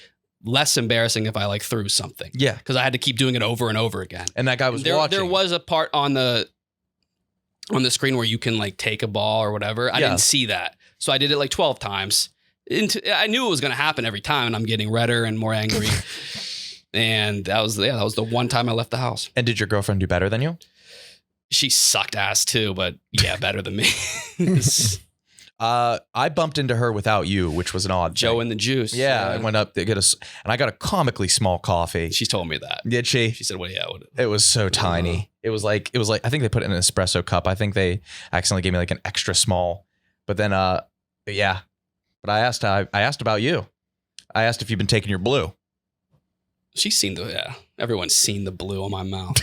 less embarrassing if I like threw something. Yeah. Because I had to keep doing it over and over again. And that guy was watching. There was a part on the screen where you can like take a ball or whatever. I didn't see that. So I did it like 12 times. I knew it was going to happen every time, and I'm getting redder and more angry. And that was the one time I left the house. And did your girlfriend do better than you? She sucked ass too, but yeah, better than me. I bumped into her without you, which was an odd Joe thing. and the juice. Yeah, I went up to get and I got a comically small coffee. She told me that. Did she? She said, "Well, yeah." It was so tiny. It was like I think they put it in an espresso cup. I think they accidentally gave me like an extra small. But then yeah. But I asked about you. I asked if you've been taking your blue. She's seen everyone's seen the blue on my mouth.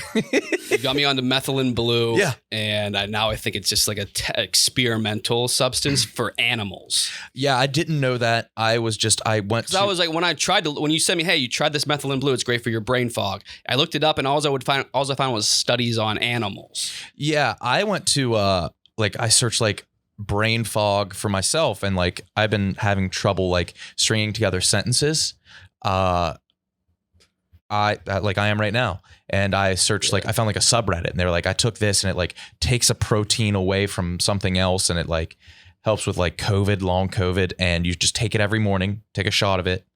You got me onto methylene blue. Yeah. And now I think it's just like a experimental substance for animals. Yeah, I didn't know that. I was like, when you sent me, hey, you tried this methylene blue, it's great for your brain fog. I looked it up, and all I found was studies on animals. Yeah, I went to I searched like brain fog for myself, and like I've been having trouble like stringing together sentences. I am right now. And I searched I found like a subreddit, and they were like, I took this and it like takes a protein away from something else, and it like helps with like long COVID, and you just take it every morning, take a shot of it.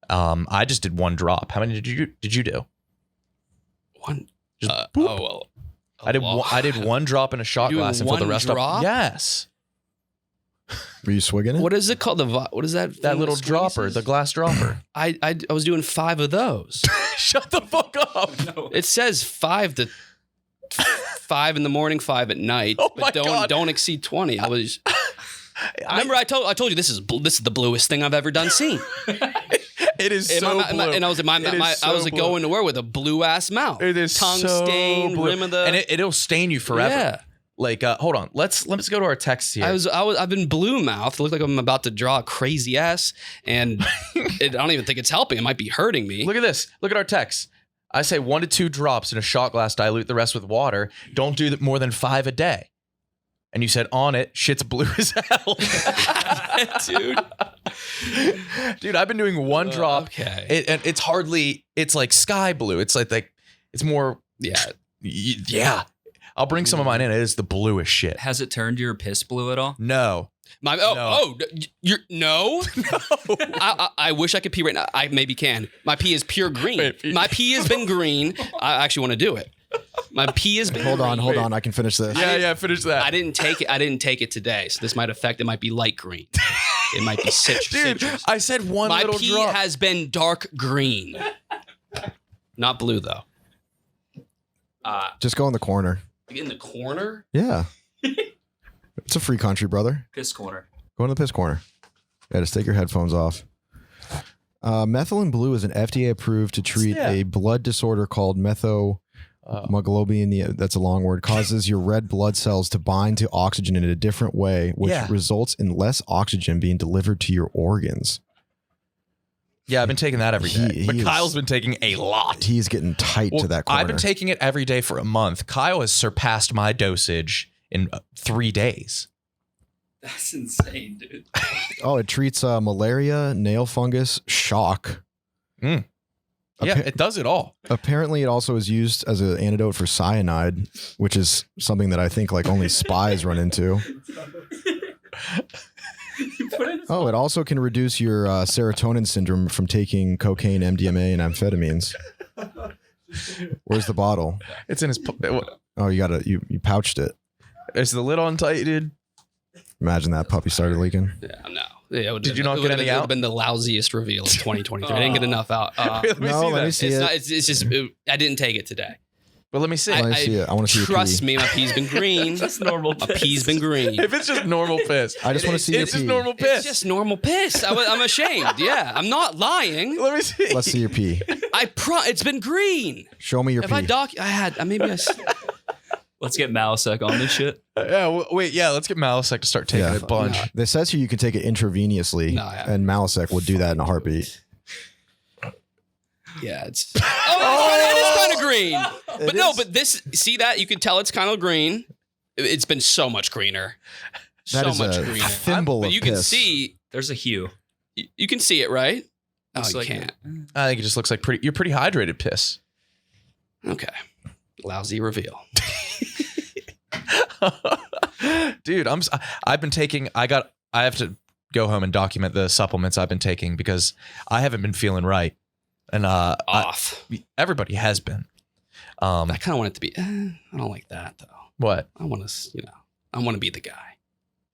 I just did 1 drop. How many did you do? One. Boop. I did 1 drop in a shot glass and filled the rest up. Yes. Were you swigging it? What is it called? What is that? That little dropper, the glass dropper. I was doing 5 of those. Shut the fuck up. No. It says 5 in the morning, 5 at night. Oh my but God. don't exceed 20. Remember I told you this is the bluest thing I've ever seen. It is so blue. And I was like blue. going to work with a blue ass mouth. It is tongue so stain, blue. rim of the, and it'll stain you forever. Yeah. Like, hold on. Let's go to our texts here. I've been blue mouth. Look like I'm about to draw a crazy ass, and I don't even think it's helping. It might be hurting me. Look at this. Look at our texts. I say 1 to 2 drops in a shot glass, dilute the rest with water. Don't do more than 5 a day. And you said on it, shit's blue as hell. Dude, I've been doing 1 drop. Okay. It's like sky blue. It's like it's more. Yeah. I'll bring some of mine in. It is the bluest shit. Has it turned your piss blue at all? No. You're no. I wish I could pee right now. I maybe can. My pee is pure green. My pee has been green. I actually want to do it. My pee has been. Hold on. I can finish this. Yeah, finish that. I didn't take it today, so this might affect. It might be light green. It might be citrus. Dude, I said 1 My little pee drop. has been dark green, not blue though. Just go in the corner. In the corner. Yeah. It's a free country, brother. Piss corner. Go in the piss corner. Yeah, just take your headphones off. Methylene blue is an FDA approved to treat a blood disorder called methylhemoglobin. That's a long word. Causes your red blood cells to bind to oxygen in a different way, which results in less oxygen being delivered to your organs. Yeah, I've been taking that every day. But Kyle's been taking a lot. He's getting tight to that corner. I've been taking it every day for a month. Kyle has surpassed my dosage in 3 days. That's insane, dude. Oh, it treats malaria, nail fungus, shock. Yeah, it does it all. Apparently, it also is used as an antidote for cyanide, which is something that I think like only spies run into. Oh, it also can reduce your serotonin syndrome from taking cocaine, MDMA, and amphetamines. Where's the bottle? It's in his. Oh, you pouched it. Is the lid on tight, dude? Imagine that puppy started leaking. Yeah, no. Yeah, Did you not get any It would out? have been the lousiest reveal of 2023. I didn't get enough out. Let me see that. It's just I didn't take it today. But let me see. Let me see it. I want to see your Trust pee. me, my pee's been green. That's normal My pee's been green. If it's just normal piss, I just want to see your it's pee. just normal piss. It's just normal piss. I'm ashamed. Yeah, I'm not lying. Let me see. Let's see your pee. It's been green. Show me your If pee. I maybe I. Let's get Malasek on this shit. Wait, let's get Malasek to start taking Yeah. a bunch. It says here you can take it intravenously, No, yeah. and Malasek would do that in a heartbeat. Yeah, it's it is kind of green. But no, but this see that you can tell it's kind of green. It's been so much greener. That so is much a greener. thimble But of you can piss. see There's a hue. you can see it, right? Looks you like can't. I think it just looks like you're pretty hydrated piss. Okay. Lousy reveal. Dude, I've been taking I have to go home and document the supplements I've been taking because I haven't been feeling right. And Off. everybody has been. I kind of want it to be. I don't like that though. What? I want to, I want to be the guy.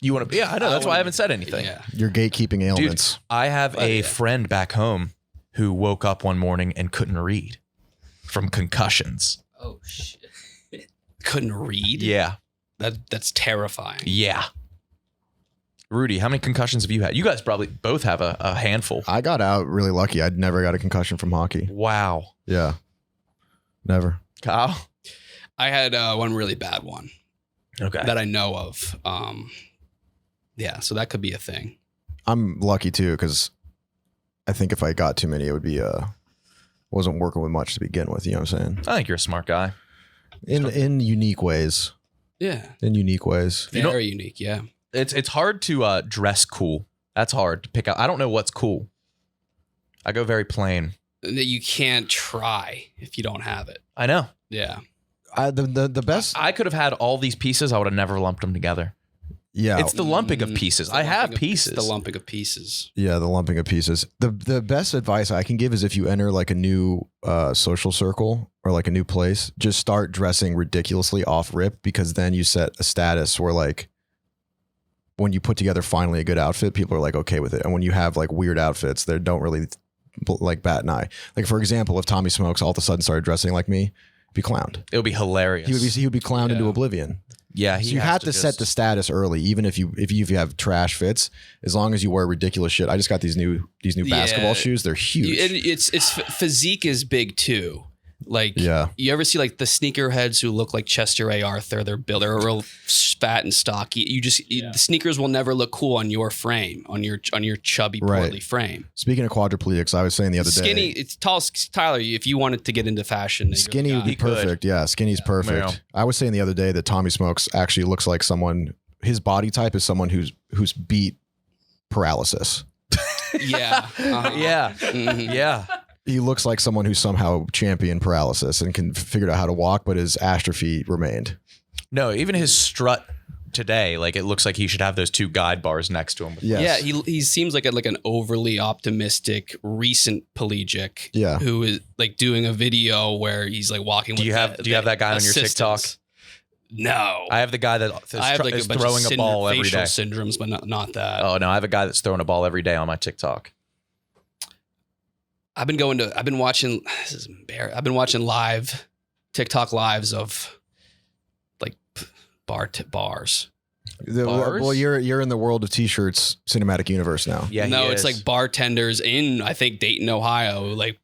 You want to be? Yeah, I know. That's why I haven't said anything. Yeah. Your gatekeeping ailments. I have a friend back home who woke up one morning and couldn't read from concussions. Oh shit. Couldn't read. Yeah. That's terrifying. Yeah. Rudy, how many concussions have you had? You guys probably both have a handful. I got out really lucky. I'd never got a concussion from hockey. Wow. Yeah. Never. Kyle? I had one really bad one Okay. that I know of. Yeah, so that could be a thing. I'm lucky too, because I think if I got too many, it would be wasn't working with much to begin with. You know what I'm saying? I think you're a smart guy. In unique ways. Yeah. In unique ways. You know- Very unique. Yeah. It's hard to dress cool. That's hard to pick out. I don't know what's cool. I go very plain. That you can't try if you don't have it. I know. Yeah. The best. I could have had all these pieces. I would have never lumped them together. Yeah. It's the lumping of pieces. I have pieces. The lumping of pieces. Yeah, the lumping of pieces. The best advice I can give is if you enter like a new social circle or like a new place, just start dressing ridiculously off rip, because then you set a status where like when you put together finally a good outfit, people are like okay with it. And when you have like weird outfits, they don't really like bat an eye. Like for example, if Tommy Smokes all of a sudden started dressing like me, be clowned. It would be hilarious. He would be clowned into oblivion. Yeah, So you have to set the status early, even if you have trash fits. As long as you wear ridiculous shit. I just got these new basketball shoes. They're huge. It's physique is big too. Like, Yeah. you ever see like the sneakerheads who look like Chester A. Arthur? They're real fat and stocky. The sneakers will never look cool on your frame, on your chubby, Right. portly frame. Speaking of quadriplegics, I was saying the other Skinny, day, it's tall. Tyler, if you wanted to get into fashion, you're skinny the would be guy. perfect. Yeah, skinny's perfect. Yeah. I was saying the other day that Tommy Smokes actually looks like someone. His body type is someone who's beat paralysis. Yeah. Uh-huh. Yeah. Mhm. Yeah. He looks like someone who somehow championed paralysis and can figure out how to walk, but his atrophy remained. No, even his strut today, like it looks like he should have those two guide bars next to him. Yes. Yeah, he seems like an overly optimistic recent pelegic. Yeah. Who is like doing a video where he's like walking. Do you have that guy on your TikTok? No, I have the guy that I have like is a bunch throwing of a ball every facial day. syndromes, but not that. Oh no, I have a guy that's throwing a ball every day on my TikTok. I've been watching. This is embarrassing. I've been watching TikTok lives of like bars. Bars? Well, you're in the world of t-shirts cinematic universe now. Yeah, no, he it's is. like bartenders in I think Dayton, Ohio. Like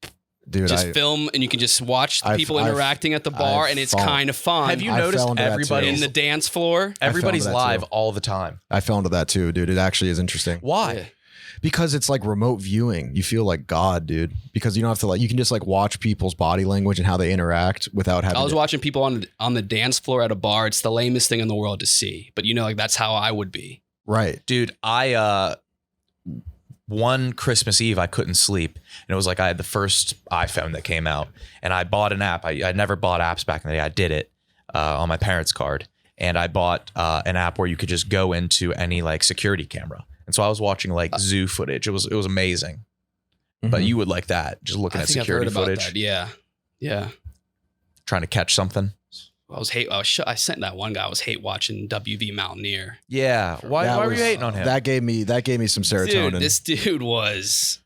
Dude, just film and you can just watch the people interacting at the bar, and it's kind of fun. Have you I noticed fell into that too. everybody's in the dance floor? everybody's I fell into that live too. all the time? I fell into that too, dude. It actually is interesting. Why? Yeah. Because it's like remote viewing. You feel like God, dude. Because you don't have to you can just like watch people's body language and how they interact without having I was watching people on the dance floor at a bar. It's the lamest thing in the world to see, but like that's how I would be. Right. Dude, I one Christmas Eve I couldn't sleep, and it was like I had the first iPhone that came out, and I bought an app. I never bought apps back in the day. I did it on my parents' card, and I bought an app where you could just go into any like security camera, and so I was watching like zoo footage. It was amazing. But Mhm. you would like that, just looking I at think I've security heard about footage, that. Yeah. trying to catch something. I sent that one guy. I was hate watching WV Mountaineer. Yeah, why That were was- you hating on him? That gave me some serotonin. Dude, this dude was.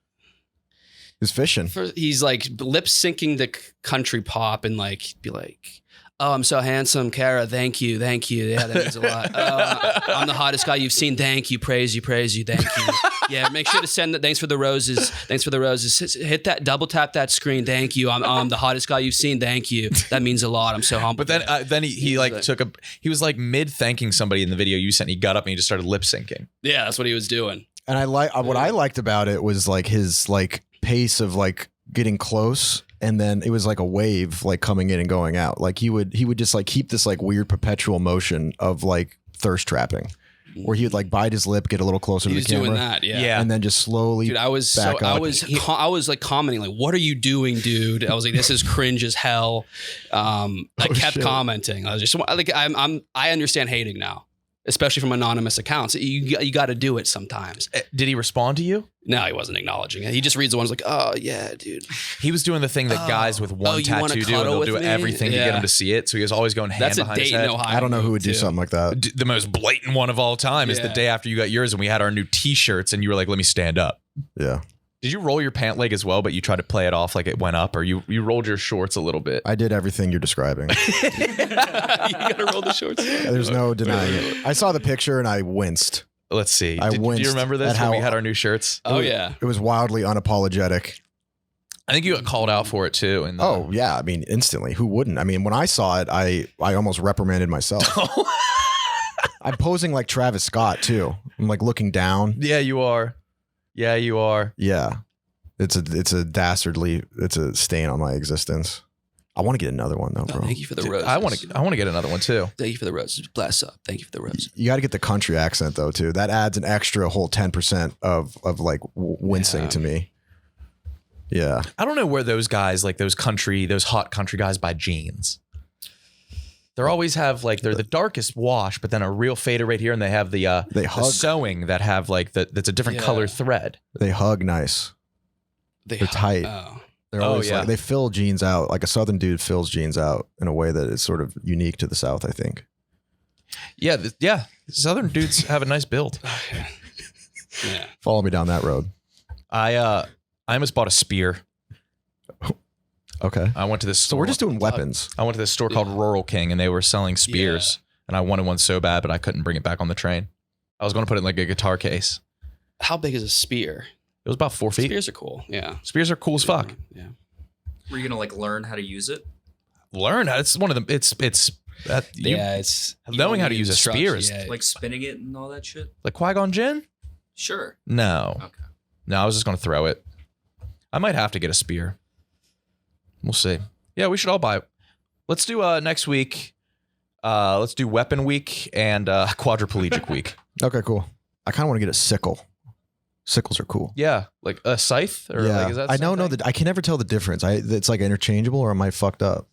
He's fishing. He's like lip syncing the country pop and like be like, "Oh, I'm so handsome, Kara. Thank you. Yeah, that means a lot. I'm the hottest guy you've seen. Thank you. Praise you. Thank you." Yeah, make sure to send that. Thanks for the roses. Thanks for the roses. Hit that, double tap that screen. Thank you. I'm the hottest guy you've seen. Thank you. That means a lot. I'm so humble. But then he was like mid thanking somebody in the video you sent. He got up and he just started lip syncing. Yeah, that's what he was doing. And what I liked about it was like his like pace of like getting close, and then it was like a wave like coming in and going out. Like he would just like keep this like weird perpetual motion of like thirst trapping, where he would like bite his lip, get a little closer He to was the camera, doing that. Yeah. and then just slowly. Dude, I was like commenting like, "What are you doing, dude?" I was like, "This is cringe as hell." I kept shit. commenting. I was just like, I understand hating now, especially from anonymous accounts. You got to do it sometimes. Did he respond to you? No, he wasn't acknowledging it. He just reads the ones like, "Oh yeah, dude." He was doing the thing that guys with one you wanna tattoo do, and cuddle they'll with do me? everything to get Yeah. him to see it. So he was always going hand That's a behind his Dayton, head. Ohio. I don't know who would do too. something like that. The most blatant one of all time is the Yeah. day after you got yours, and we had our new T-shirts, and you were like, "Let me stand up." Yeah, Did you roll your pant leg as well, but you tried to play it off like it went up, or you rolled your shorts a little bit? I did everything you're describing. You got to roll the shorts. There's no denying it. I saw the picture and I winced. Let's see. I Do you winced remember this at when we how- had our new shirts? Oh yeah. It was wildly unapologetic. I think you got called out for it too. And Oh yeah, I mean instantly. Who wouldn't? I mean, when I saw it, I almost reprimanded myself. I'm posing like Travis Scott too. I'm like looking down. yeah, you are. Yeah, you are. Yeah, it's a stain on my existence. I want to get another one though, Oh, bro. thank you for the Dude, roses. I want to get another one too. Thank you for the roses. Bless up. Thank you for the roses. You got to get the country accent though too. That adds an extra whole 10% of like wincing Yeah. to me. Yeah, I don't know where those guys, like those hot country guys, buy jeans. They're always have like they're the darkest wash, but then a real fader right here, and they have the They the hug. sewing that have like that's a different Yeah. color thread. they hug nice. They're tight. Oh. They're Oh, always yeah. like they fill jeans out. Like a Southern dude fills jeans out in a way that is sort of unique to the South, I think. Yeah, yeah. Southern dudes have a nice build. Yeah. Follow me down that road. I almost bought a spear. Okay. I went to this. So we're just doing weapons. I went to this store called Rural King, and they were selling spears, and I wanted one so bad, but I couldn't bring it back on the train. I was going to put it in like a guitar case. How big is a spear? It was about 4 feet. Spears are cool. Yeah. Spears are cool as fuck. Yeah. Were you gonna like learn how to use it? Learn. It's one of them. It's that It's knowing how to use a spear is Yeah. Like spinning it and all that shit? like Qui-Gon Jinn. Sure. No, Okay. no. I was just going to throw it. I might have to get a spear. We'll see. Yeah, we should all buy. Let's do next week. Let's do Weapon Week and Quadriplegic Week. Okay, cool. I kind of want to get a sickle. Sickles are cool. Yeah, like a scythe or Yeah, like is that? I don't know something? that. I can never tell the difference. It's like interchangeable, or am I fucked up?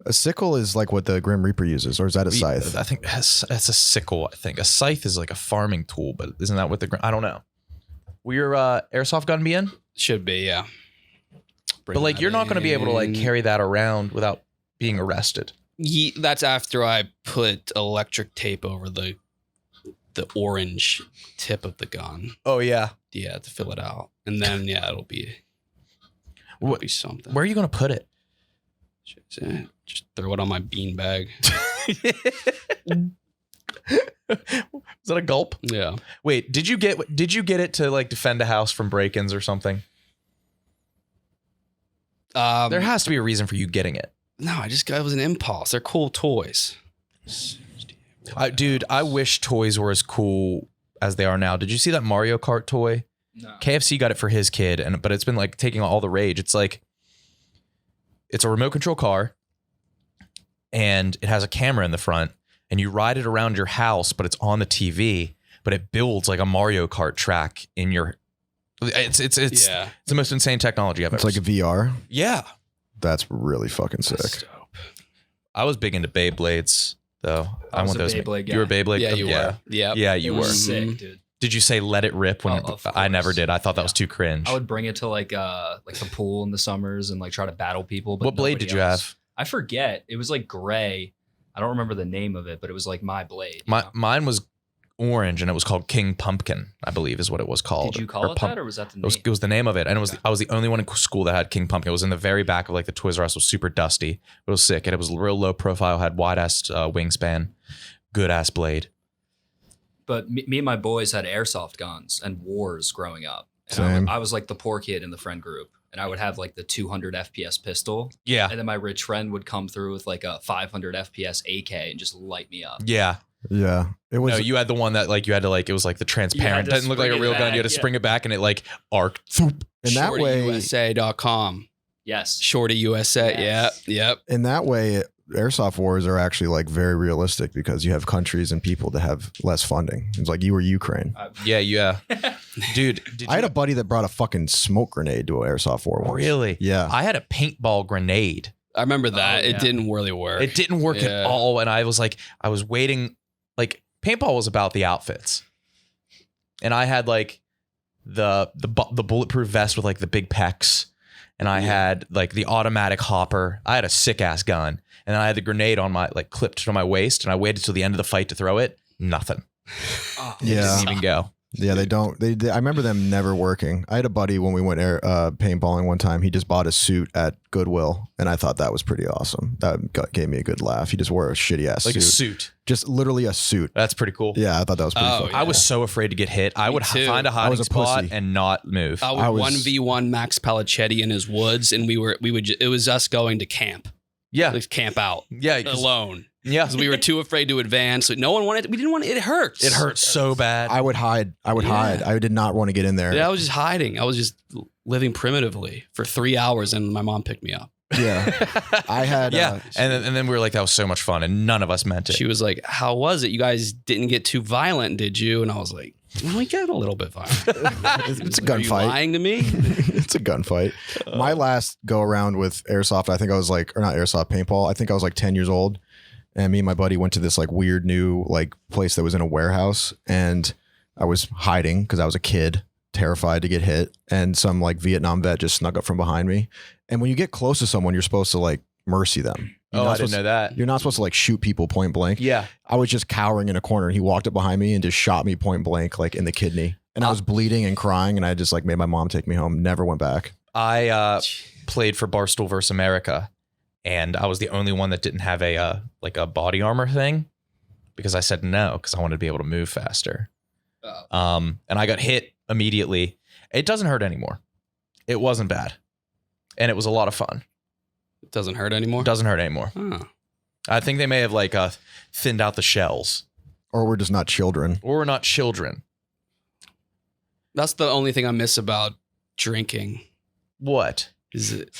A sickle is like what the Grim Reaper uses, or is that a scythe? I think that's a sickle. I think a scythe is like a farming tool, but isn't that what I don't know. Will your airsoft gun be in? Should be, yeah. But like you're not going to be able to like carry that around without being arrested. That's after I put electric tape over the orange tip of the gun. Oh yeah. Yeah, to fill it out. And then it'll be something. Where are you going to put it? Just throw it on my bean bag. Is that a gulp? Yeah. Wait, did you get it to like defend a house from break-ins or something? There has to be a reason for you getting it. No, it was an impulse. They're cool toys. Dude, I wish toys were as cool as they are now. Did you see that Mario Kart toy? No. KFC got it for his kid, but it's been like taking all the rage. It's like it's a remote control car, and it has a camera in the front, and you ride it around your house, but it's on the TV, but it builds like a Mario Kart track in your. It's Yeah. it's the most insane technology I've It's ever like a seen. VR. Yeah. That's really fucking sick. That's dope. I was big into Beyblades though. I was want a those. Beyblade guy. You were a Beyblade. Yeah, you were. Yeah. Yeah, you It were. was Mhm. sick, dude. Did you say let it rip when? Oh, of I never course. did. I thought that was Yeah. too cringe. I would bring it to like the pool in the summers and like try to battle people. But What blade nobody did you else. have? I forget. It was like gray. I don't remember the name of it, but it was like my blade. you know? Mine was orange, and it was called King Pumpkin, I believe is what it was called. Did you call it Pump- that, or was that the It name? was the name of it, and I was the only one in school that had King Pumpkin. It was in the very back of like the Toys R Us. It was super dusty. It was sick, and it was real low profile. Had wide ass wingspan, good ass blade. But me and my boys had airsoft guns and wars growing up. And Same. I was like the poor kid in the friend group. And I would have like the 200 FPS pistol. Yeah. And then my rich friend would come through with like a 500 FPS AK and just light me up. Yeah. Yeah. It was No, you had the one that like you had to like it was like the transparent. to Doesn't look like a spring it real gun. You had to back, spring it back and it like arced. Thoop. in that way. ShortyUSA.com. Yes. Shorty USA. Yes. Yep. In that way, airsoft wars are actually like very realistic because you have countries and people that have less funding. It's like you were Ukraine. Yeah. Dude, did I had a buddy that brought a fucking smoke grenade to an airsoft war once. really? Yeah. I had a paintball grenade. I remember that. Oh, It yeah. didn't really work. It didn't work Yeah. at all. And I was like, I was waiting. Like paintball was about the outfits, and I had like the bulletproof vest with like the big pecs, and I had like the automatic hopper. I had a sick ass gun, and then I had the grenade on my like clipped to my waist, and I waited till the end of the fight to throw it. Nothing. Oh, It Yeah. didn't even go. Yeah, they don't. I remember them never working. I had a buddy when we went paintballing one time. He just bought a suit at Goodwill, and I thought that was pretty awesome. Gave me a good laugh. He just wore a shitty ass Like suit, a suit. just literally a suit. That's pretty cool. Yeah, I thought that was pretty Oh, fucking. yeah. I was so afraid to get hit. I Me would too. find a hiding was a spot pussy. and not move. I would 1v1 Max Palicetti in his woods, and it was us going to camp. Yeah. Like camp out Yeah. 'cause- alone. Yeah. Because we were too afraid to advance. So no one wanted. We didn't want it. It hurts. It hurt so bad. I would hide. I would Yeah. hide. I did not want to get in there. Yeah, I was just hiding. I was just living primitively for 3 hours, and my mom picked me up. Yeah. I had. Yeah. And then we were like, that was so much fun. And none of us meant it. She was like, "How was it? You guys didn't get too violent, did you?" And I was like, "Well, we got a little bit violent." it's a Are you gunfight. lying to me? It's a gunfight. My last go around with airsoft, I think I was like, or not airsoft, paintball. I think I was like 10 years old. And me and my buddy went to this like weird new like place that was in a warehouse. And I was hiding because I was a kid, terrified to get hit. And some like Vietnam vet just snuck up from behind me. And when you get close to someone, you're supposed to like mercy them. You're Oh, not I didn't supposed know that. You're not supposed to like shoot people point blank. Yeah. I was just cowering in a corner and he walked up behind me and just shot me point blank, like in the kidney. And I was bleeding and crying and I just like made my mom take me home. Never went back. I played for Barstool vs. America, and I was the only one that didn't have a like a body armor thing because I said no because I wanted to be able to move faster. And I got hit immediately. It doesn't hurt anymore. It wasn't bad, and it was a lot of fun. It doesn't hurt anymore. It doesn't hurt anymore. Oh. I think they may have like thinned out the shells, Or we're just not children. or we're not children. That's the only thing I miss about drinking. What Is it?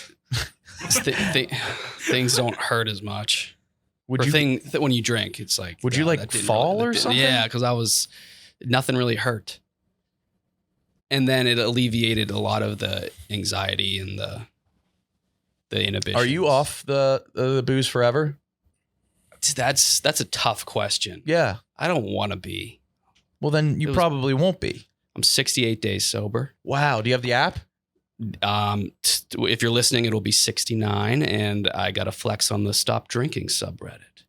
Things don't hurt as much. would Or you? when you drink, it's like. Would you, like, that didn't fall that or didn't- something? Yeah, because nothing really hurt. And then it alleviated a lot of the anxiety and the inhibition. Are you off the booze forever? That's a tough question. Yeah. I don't want to be. Well, then you It was- probably won't be. I'm 68 days sober. Wow. Do you have the app? If you're listening, it'll be 69, and I got to flex on the Stop Drinking subreddit.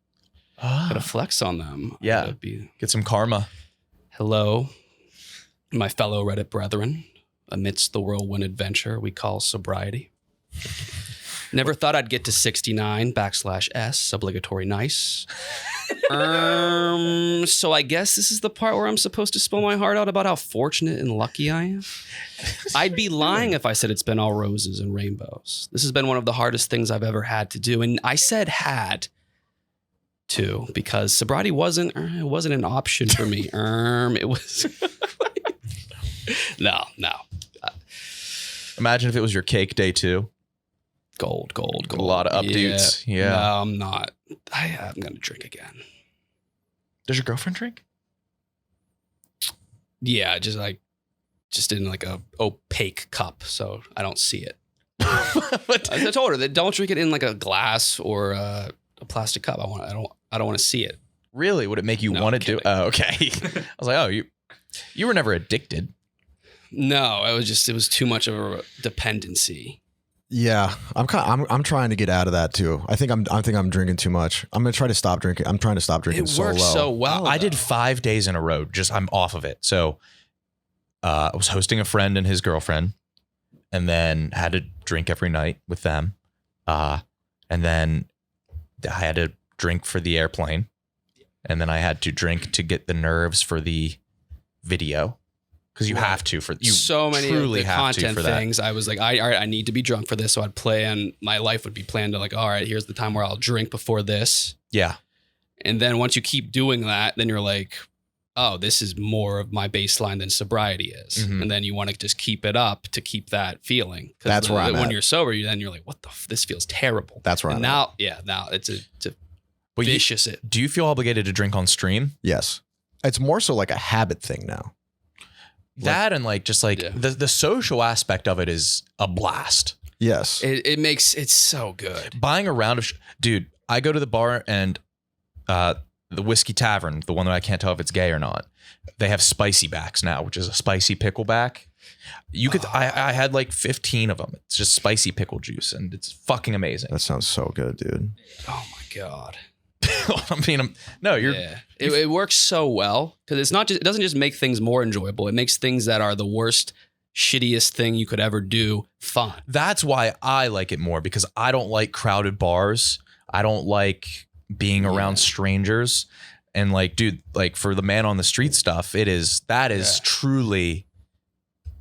Got to flex on them. I Yeah. gotta be, Get some karma. hello, my fellow Reddit brethren, amidst the whirlwind adventure we call sobriety. Never thought I'd get to 69/S, obligatory nice. So I guess this is the part where I'm supposed to spill my heart out about how fortunate and lucky I am. I'd be lying if I said it's been all roses and rainbows. This has been one of the hardest things I've ever had to do. And I said had to because sobriety wasn't an option for me. It was no. Imagine if it was your cake day too. Gold. A lot of updates. Yeah. No, I'm not. I'm going to drink again. Does your girlfriend drink? Yeah, just in like a opaque cup, so I don't see it. What? I told her that don't drink it in like a glass or a plastic cup. I don't want to see it. Really? Would it make you No, want I'm to do? kidding. Oh, okay. I was like, oh, you were never addicted. No, it was too much of a dependency. Yeah, I'm trying to get out of that too. I think I'm drinking too much. I'm gonna try to stop drinking. I'm trying to stop drinking It works so well. I did though. 5 days in a row. I'm off of it. So I was hosting a friend and his girlfriend, and then had to drink every night with them. And then I had to drink for the airplane. and then I had to drink to get the nerves for the video, because you have to for you. So many truly of the have to content for that. things, I was like, all right, I need to be drunk for this. So I'd plan, my life would be planned to like, all right, here's the time where I'll drink before this. Yeah, And then once you keep doing that, then you're like, oh, this is more of my baseline than sobriety is. Mhm. And then you want to just keep it up to keep that feeling. 'Cause That's where I'm when at. you're sober, then you're like, what the this feels terrible. That's where And I'm at. now it's a but vicious it. do you feel obligated to drink on stream? Yes. It's more so like a habit thing now. That and like just like Yeah. the social aspect of it is a blast. Yes. It makes it's so good. Buying a round of dude, I go to the bar and the Whiskey Tavern, the one that I can't tell if it's gay or not, they have spicy backs now, which is a spicy pickle back. You could I had like 15 of them. It's just spicy pickle juice and it's fucking amazing. That sounds so good, dude. Oh my God. I mean, no, you're Yeah. It works so well because it's not just, it doesn't just make things more enjoyable. It makes things that are the worst, shittiest thing you could ever do fun. that's why I like it more, because I don't like crowded bars. I don't like being around strangers. And like, dude, like for the man on the street stuff, that is truly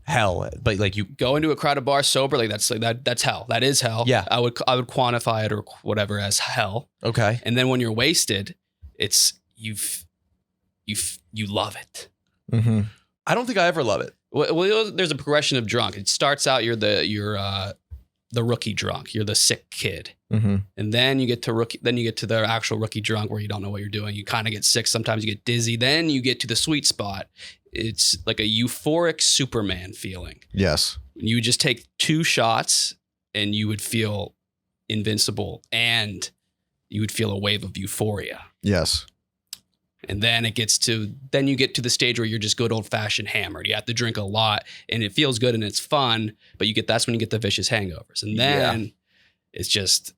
hell. But like you, Go into a crowded bar sober, like that's hell. That is hell. Yeah. I would quantify it or whatever as hell. okay. And then when you're wasted, it's you love it. Mm-hmm. I don't think I ever love it. Well, there's a progression of drunk. It starts out you're the rookie drunk. You're the sick kid. Mm-hmm. And then you get to rookie. Then you get to the actual rookie drunk where you don't know what you're doing. You kind of get sick. Sometimes you get dizzy. Then you get to the sweet spot. It's like a euphoric Superman feeling. Yes. You would just take 2 shots and you would feel invincible, and you would feel a wave of euphoria. Yes. And then you get to the stage where you're just good old fashioned hammered. You have to drink a lot, and it feels good and it's fun, but that's when you get the vicious hangovers. And then it's just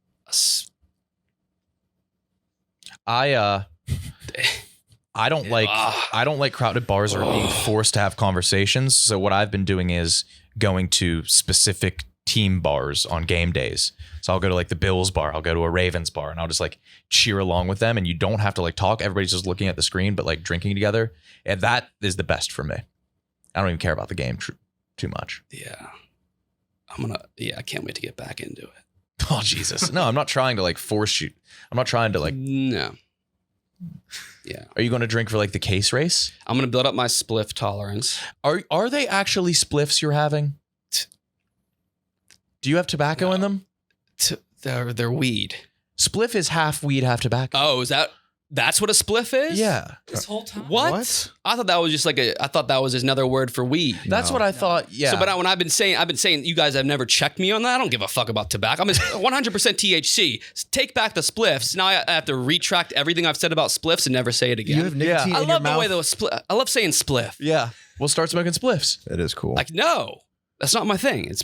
I don't like crowded bars or being forced to have conversations. So what I've been doing is going to specific team bars on game days. So I'll go to like the Bills bar, I'll go to a Ravens bar, and I'll just like cheer along with them. And you don't have to like talk. Everybody's just looking at the screen, but like drinking together. And that is the best for me. I don't even care about the game too much. yeah. I can't wait to get back into it. Oh, Jesus. No, I'm not trying to like force you. I'm not trying to like, No. Yeah. are you going to drink for like the case race? I'm going to build up my spliff tolerance. Are they actually spliffs you're having? Do you have tobacco in them? They're weed. Spliff is half weed, half tobacco. Oh, that's what a spliff is? Yeah. This whole time. What? I thought that was just I thought that was just another word for weed. That's what I thought. Yeah. So, but when I've been saying you guys have never checked me on that. I don't give a fuck about tobacco. I'm 100% THC. Take back the spliffs. Now I have to retract everything I've said about spliffs and never say it again. You have nicotine I in love your the way mouth. I love saying spliff. Yeah. We'll start smoking spliffs. It is cool. Like, no, that's not my thing. It's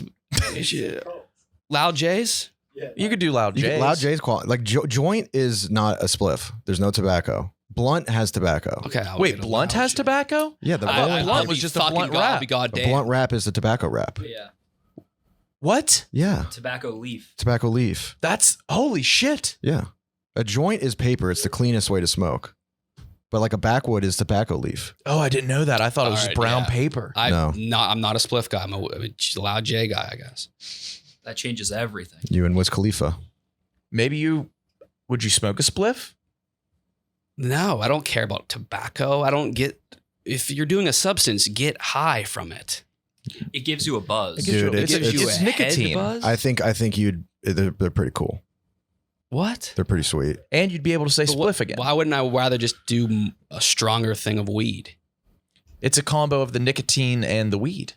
Loud J's. You could do loud J's. Loud J's quality. Like joint is not a spliff. There's no tobacco. Blunt has tobacco. Okay. I'll Wait, get a blunt Loud has J. tobacco? Yeah, the I blunt I'll was be just a fucking blunt God- wrap. I'll be goddamn. blunt wrap is the tobacco wrap. Yeah. What? Yeah, Tobacco leaf. tobacco leaf. That's holy shit. Yeah, a joint is paper. It's the cleanest way to smoke. But like a backwood is tobacco leaf. Oh, I didn't know that. I thought it was All just right, brown yeah. paper. No. I'm not a spliff guy. I'm a Loud J guy, I guess. That changes everything. You and Wiz Khalifa. Maybe would you smoke a spliff? No, I don't care about tobacco. I don't get, if you're doing a substance, get high from it. It gives you a buzz. Dude, It it's- gives you it's a nicotine. head buzz? I think they're pretty cool. What? They're pretty sweet. And you'd be able to say But spliff again. Why wouldn't I rather just do a stronger thing of weed? It's a combo of the nicotine and the weed.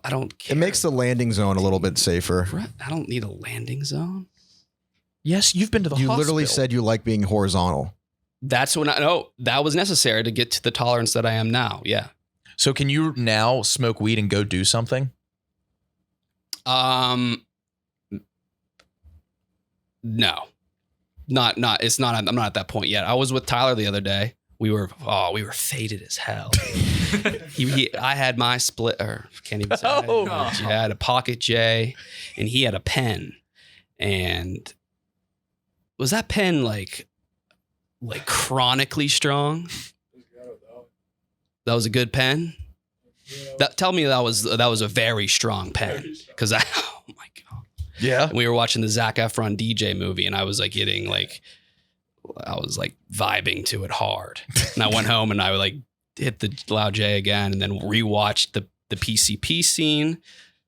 I don't care. It makes the landing zone a little bit safer. I don't need a landing zone. Yes, you've been to the You hospital. literally said you like being horizontal. That's when that was necessary to get to the tolerance that I am now. Yeah. So can you now smoke weed and go do something? No, not. It's not. I'm not at that point yet. I was with Tyler the other day. We were faded as hell. I had my split, or can't even say. Oh. I had a pocket J, and he had a pen. And was that pen like like chronically strong. That was a good pen. Tell me that was a very strong pen, because oh my god. Yeah. We were watching the Zac Efron DJ movie, and I was like vibing to it hard. And I went home and I would like hit the Loud J again, and then rewatched the PCP scene,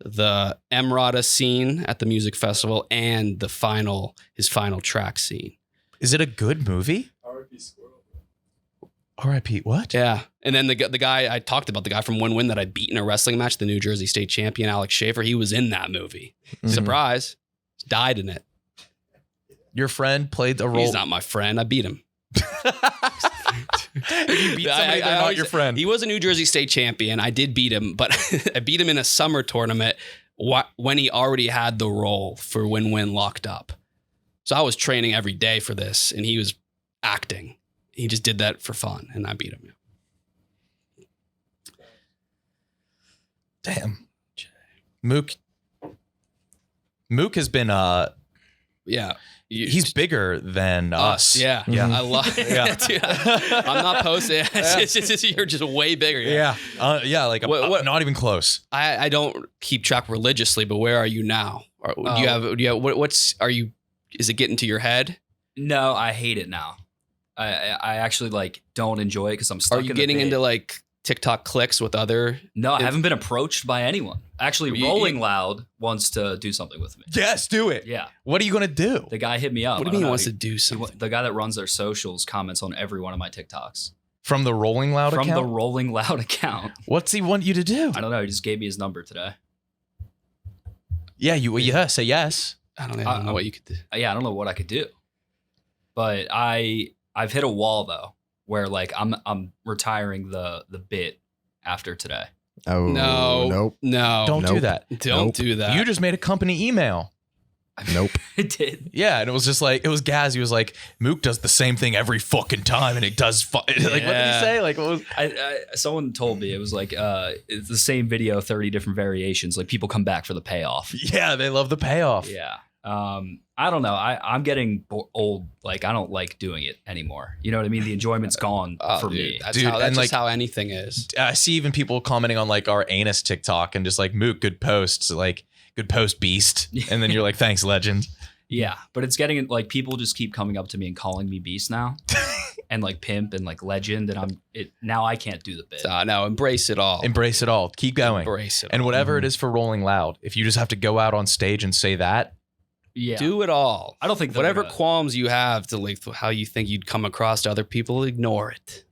the Emrata scene at the music festival, and his final track scene. Is it a good movie? R.I.P. What? Yeah. And then the guy I talked about, the guy from Win Win that I beat in a wrestling match, the New Jersey State champion, Alex Schaefer, he was in that movie. Surprise. Died in it. Your friend played a role. He's not my friend. I beat him. If you beat somebody, they're not your friend. He was a New Jersey State champion. I did beat him, but I beat him in a summer tournament when he already had the role for Win Win locked up. So I was training every day for this, and he was acting. He just did that for fun, and I beat him. Damn. Mook has been Yeah. he's bigger than us. Yeah. Yeah. I love it. Dude, I'm not posting. It's just, you're just way bigger. Yeah. Like What- not even close. I don't keep track religiously, but where are you now? Do you have what's are you? Is it getting to your head? No, I hate it now. I actually like don't enjoy it because I'm stuck. Are you in the getting bit. into like TikTok clicks with other? No, I haven't been approached by anyone. Actually, You- Rolling Loud wants to do something with me. Yes, do it. Yeah, What are you gonna do? the guy hit me up. What do I you mean don't he know, wants to do something? The guy that runs their socials comments on every one of my TikToks From the Rolling Loud from the account? Rolling Loud account. What's he want you to do? I don't know. He just gave me his number today. Yeah, say yes. I don't even know what you could do. Yeah, I don't know what I could do, but I've hit a wall though, where like I'm retiring the bit after today. Oh No, no, Don't do Nope. that. don't Nope. do that. You just made a company email. Nope. I did. Yeah, and it was just like, it was Gaz. He was like, Mook does the same thing every fucking time, and it does. Like, what did he Yeah. say? Like, what was? Someone told me it was like it's the same video, 30 different variations. Like people come back for the payoff. Yeah, they love the payoff. Yeah. I don't know. I'm getting old. Like I don't like doing it anymore. You know what I mean? The enjoyment's gone for me. That's Dude, how, that's and, just like- how anything is. I see even people commenting on like our anus TikTok and just like, Mook, good posts, like good post, beast. And then you're like, thanks, legend. Yeah, but it's getting like people just keep coming up to me and calling me beast now, and like pimp and like legend, and now I can't do the bit. No, embrace it all. Embrace it all. Keep going. Embrace it. And all. whatever it is for Rolling Loud, if you just have to go out on stage and say that, Yeah, Do it all. I don't think they're whatever gonna- qualms you have to like how you think you'd come across to other people, ignore it.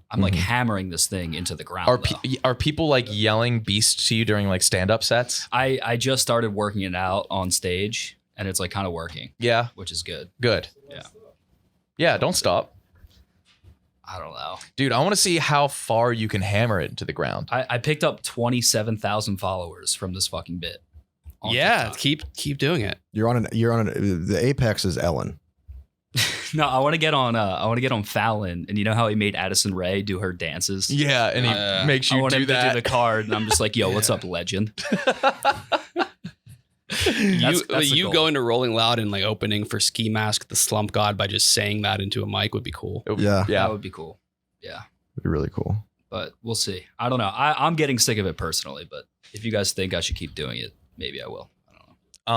I'm like hammering this thing into the ground. are people like yelling beast to you during like stand-up sets? I just started working it out on stage, and it's like kind of working, Yeah, which is good. good. Yeah. Yeah, don't stop. I don't know. Dude, I want to see how far you can hammer it into the ground. I picked up 27,000 followers from this fucking bit. on Yeah, TikTok. keep doing it. You're on the apex is Ellen. No, I want to get on Fallon, and you know how he made Addison Rae do her dances. Yeah, and he makes I you want do him to that. do the card, and I'm just like, yo, what's up, legend? You That's the goal. going to Rolling Loud and like opening for Ski Mask, the Slump God, by just saying that into a mic would be cool. Yeah. Yeah. That would be cool. Yeah, It'd be really cool. but we'll see. I don't know. I'm getting sick of it personally, but if you guys think I should keep doing it, maybe I will. I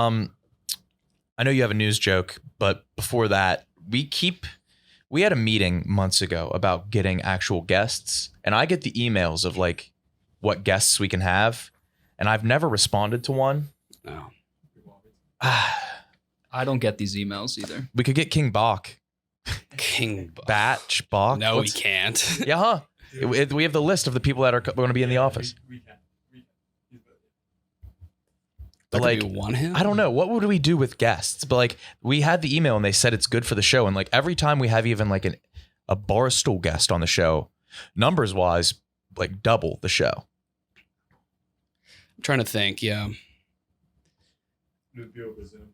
don't know. I know you have a news joke, but before that, we had a meeting months ago about getting actual guests, and I get the emails of like what guests we can have, and I've never responded to one. No. I don't get these emails either. We could get King Bach. King Batch Bach. No, What's- we can't. Yeah, huh? We have the list of the people that are going to be in the office. We can. But Do like, we want him? I don't know. What would we do with guests? But like, we had the email and they said it's good for the show. And like, every time we have even like a barstool guest on the show, numbers wise, like double the show. I'm trying to think. Yeah. It would be over Zoom.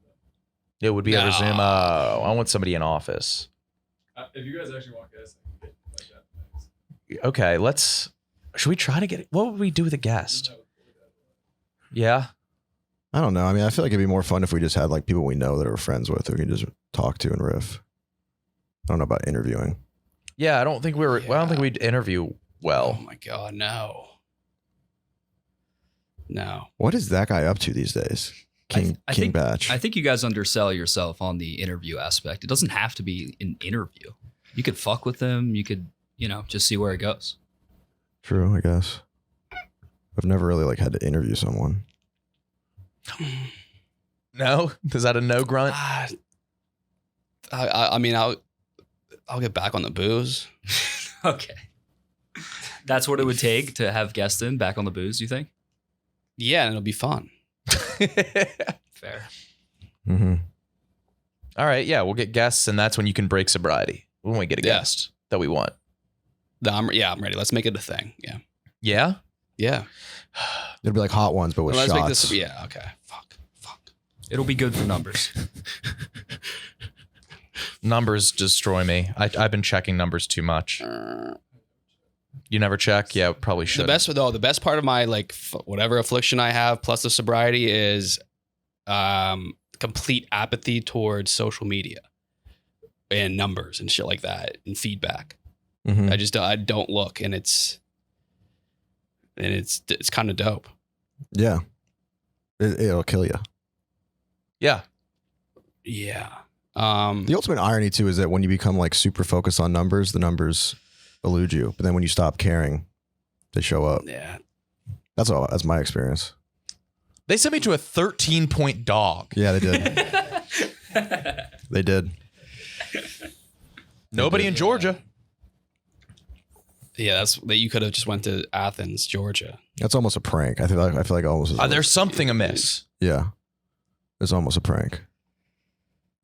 It would be over No. Zoom. I want somebody in office. If you guys actually want guests, I can get like that. Okay, should we try to get, what would we do with a guest? Yeah. I don't know. I mean, I feel like it'd be more fun if we just had like people we know that are friends with who we can just talk to and riff. don't know about interviewing. Yeah, I don't think we were. Well, I don't think we'd interview Oh well. my God, no. No. What is that guy up to these days? King think, Batch. I think you guys undersell yourself on the interview aspect. It doesn't have to be an interview. You could fuck with them. You could, just see where it goes. True, I guess. I've never really like had to interview someone. No, is that a no grunt? I mean, I'll get back on the booze. Okay. That's what it would take to have guests in back on the booze, you think? Yeah, and it'll be fun. Fair. Mm-hmm. All right, yeah, we'll get guests, and that's when you can break sobriety. When we get a guest that we want. I'm ready. Let's make it a thing. Yeah. Yeah? Yeah. It'd be like Hot Ones, but with Let's shots. make this. Yeah. Okay. Fuck. It'll be good for numbers. Numbers destroy me. I've been checking numbers too much. You never check? Yeah, probably should. The best part of my whatever affliction I have plus the sobriety is complete apathy towards social media and numbers and shit like that and feedback. Mhm. I don't look, and it's kind of dope. Yeah. It'll kill you. Yeah. Yeah. The ultimate irony too is that when you become like super focused on numbers, the numbers elude you. But then when you stop caring, they show up. Yeah. That's all. That's my experience. They sent me to a 13-point dog. Yeah, they did. They did. Nobody in Georgia. Yeah, that you could have just went to Athens, Georgia. That's almost a prank. I feel like almost. There's something amiss. Yeah, it's almost a prank. At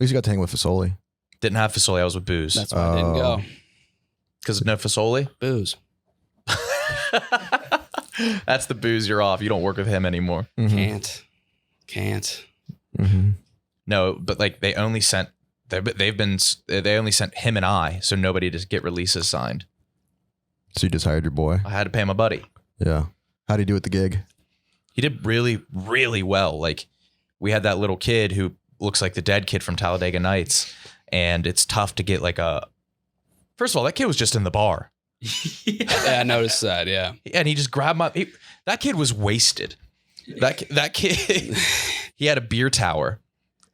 least you got to hang with Fasoli. Didn't have Fasoli. I was with booze. That's why I didn't go. Because of no Fasoli? Booze. That's the booze you're off. You don't work with him anymore. Mm-hmm. Can't. Mm-hmm. No, but like they only sent him and I, so nobody to get releases signed. So you just hired your boy? I had to pay my buddy. Yeah. How'd he do at the gig? He did really, really well. Like we had that little kid who looks like the dead kid from Talladega Nights, and it's tough to get first of all, that kid was just in the bar. Yeah, I noticed that. Yeah. And he just grabbed that kid was wasted. That kid, he had a beer tower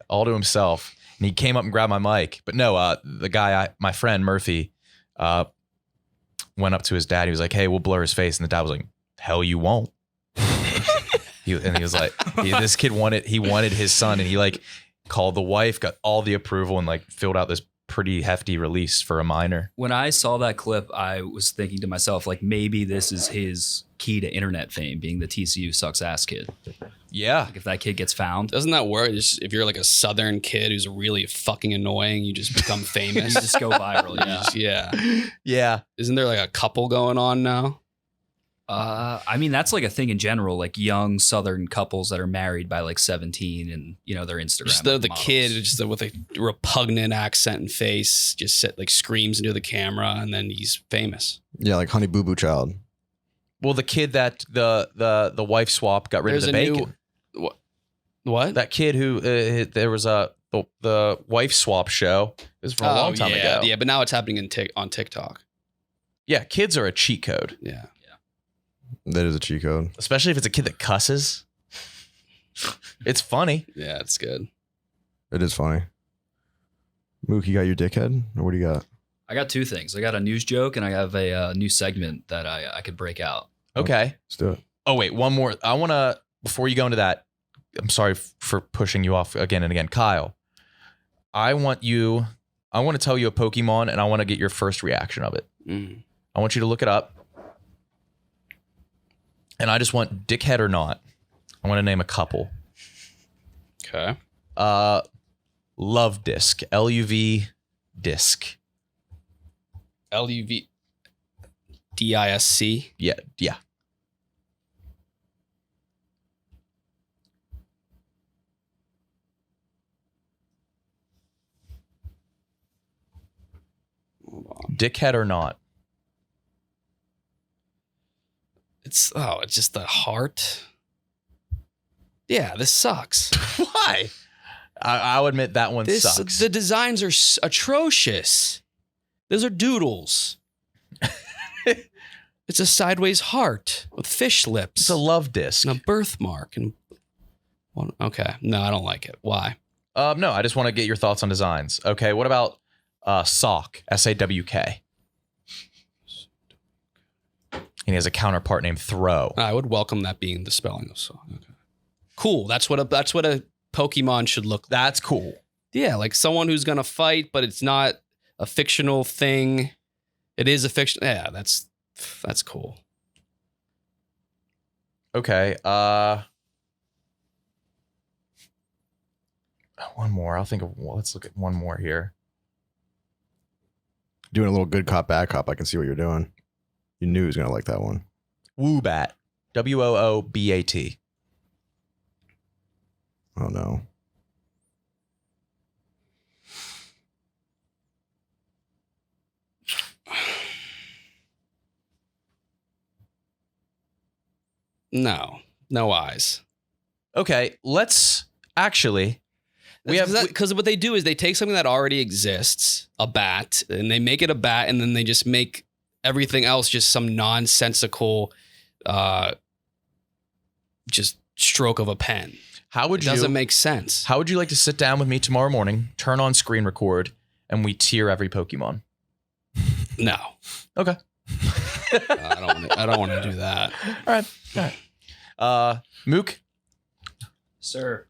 all to himself, and he came up and grabbed my mic. But no, the guy, my friend Murphy, went up to his dad. He was like, "Hey, we'll blur his face," and the dad was like, "Hell, you won't." He was like, "This kid wanted his son," and he called the wife, got all the approval, and filled out this pretty hefty release for a minor. When I saw that clip, I was thinking to myself, maybe this is his key to internet fame, being the TCU sucks ass kid. Yeah. If that kid gets found. Doesn't that work? If you're a Southern kid who's really fucking annoying, you just become famous. You just go viral. Yeah. Yeah. Isn't there a couple going on now? I mean, that's a thing in general, young Southern couples that are married by 17 and, their Instagram. Just the models. kid just with a repugnant accent and face just screams into the camera, and then he's famous. Yeah, like Honey Boo Boo Child. Well, the kid that the wife swap got rid of the bacon. What? That kid who there was the wife swap show. It was from a long time ago. Yeah, but now it's happening on TikTok. Yeah, kids are a cheat code. Yeah. That is a cheat code. Especially if it's a kid that cusses. It's funny. Yeah, it's good. It is funny. Mook, you got your dickhead? Or what do you got? I got two things. I got a news joke and I have a new segment that I could break out. Okay. Let's do it. Oh, wait, one more. I want to, before you go into that, I'm sorry for pushing you off again and again. Kyle, I want to tell you a Pokemon and I want to get your first reaction of it. I want you to look it up. And I just want Dickhead or not. I want to name a couple. Okay. Love Disc. LUV Disc. LUV DISC. Yeah. Dickhead or not. It's just the heart. Yeah, this sucks. Why? I'll admit that one sucks. The designs are atrocious. Those are doodles. It's a sideways heart with fish lips. It's a love disc. And a birthmark. And okay. No, I don't like it. Why? No, I just want to get your thoughts on designs. Okay, what about Sawk? SAWK. And he has a counterpart named Throw. I would welcome that being the spelling of song. Okay. Cool. That's what a Pokemon should look like. That's cool. Yeah, like someone who's gonna fight, but it's not a fictional thing. It is a fiction. Yeah, that's cool. Okay. One more. I'll think of. Well, let's look at one more here. Doing a little good cop, bad cop. I can see what you're doing. You knew he was gonna like that one. Woobat. WOOBAT. Oh no. No eyes. Okay, let's actually. Because what they do is they take something that already exists, a bat, and they make it a bat, and then they just make everything else just some nonsensical, just stroke of a pen. How would It doesn't make sense. How would you like to sit down with me tomorrow morning, turn on screen record, and we tier every Pokemon? No, Okay. I don't want to do that. All right. Mook. Sir.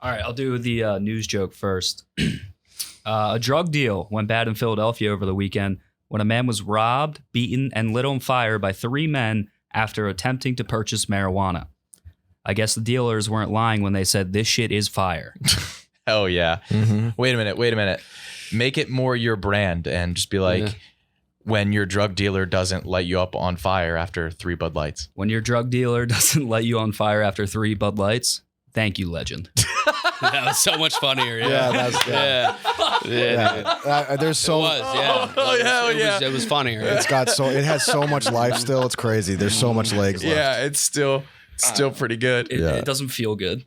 All right, I'll do the news joke first. A drug deal went bad in Philadelphia over the weekend when a man was robbed, beaten, and lit on fire by 3 men after attempting to purchase marijuana. I guess the dealers weren't lying when they said this shit is fire. Hell yeah. Mm-hmm. Wait a minute. Make it more your brand and just be like, when your drug dealer doesn't light you up on fire after 3 Bud Lights. When your drug dealer doesn't light you on fire after 3 Bud Lights, thank you, legend. That was so much funnier. That's Yeah. There's so It was, yeah. Oh, hell yeah. It was funnier. it has so much life still. It's crazy. There's so much legs left. Yeah, it's still pretty good. It doesn't feel good.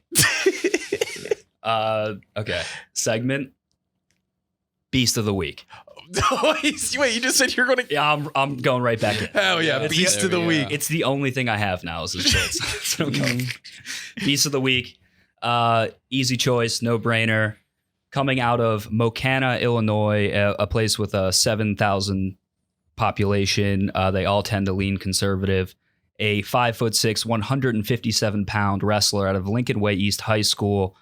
Okay. Segment. Beast of the week. Wait, you just said you're going to... Yeah, I'm going right back in. Hell yeah, It's Beast of the Week. It's the only thing I have now is this choice. So I'm going. Beast of the Week. Easy choice, no brainer. Coming out of Mocana, Illinois, a place with a 7,000 population. They all tend to lean conservative. A 5'6", 157-pound wrestler out of Lincoln Way East High School,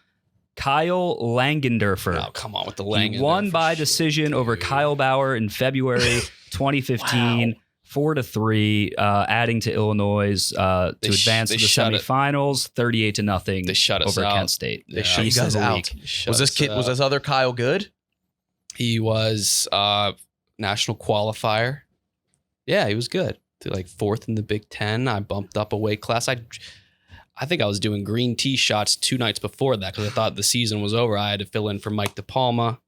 Kyle Langendorfer. Oh, come on with the Langendorfer. He won by decision over Kyle Bauer in February 2015, 4-3, adding to Illinois to advance to the semifinals, 38-0. They shut us over out. Kent State. They shut you guys out. Was this other Kyle good? He was national qualifier. Yeah, he was good. Like 4th in the Big Ten. I bumped up a weight class. I think I was doing green tea shots 2 nights before that because I thought the season was over. I had to fill in for Mike DePalma.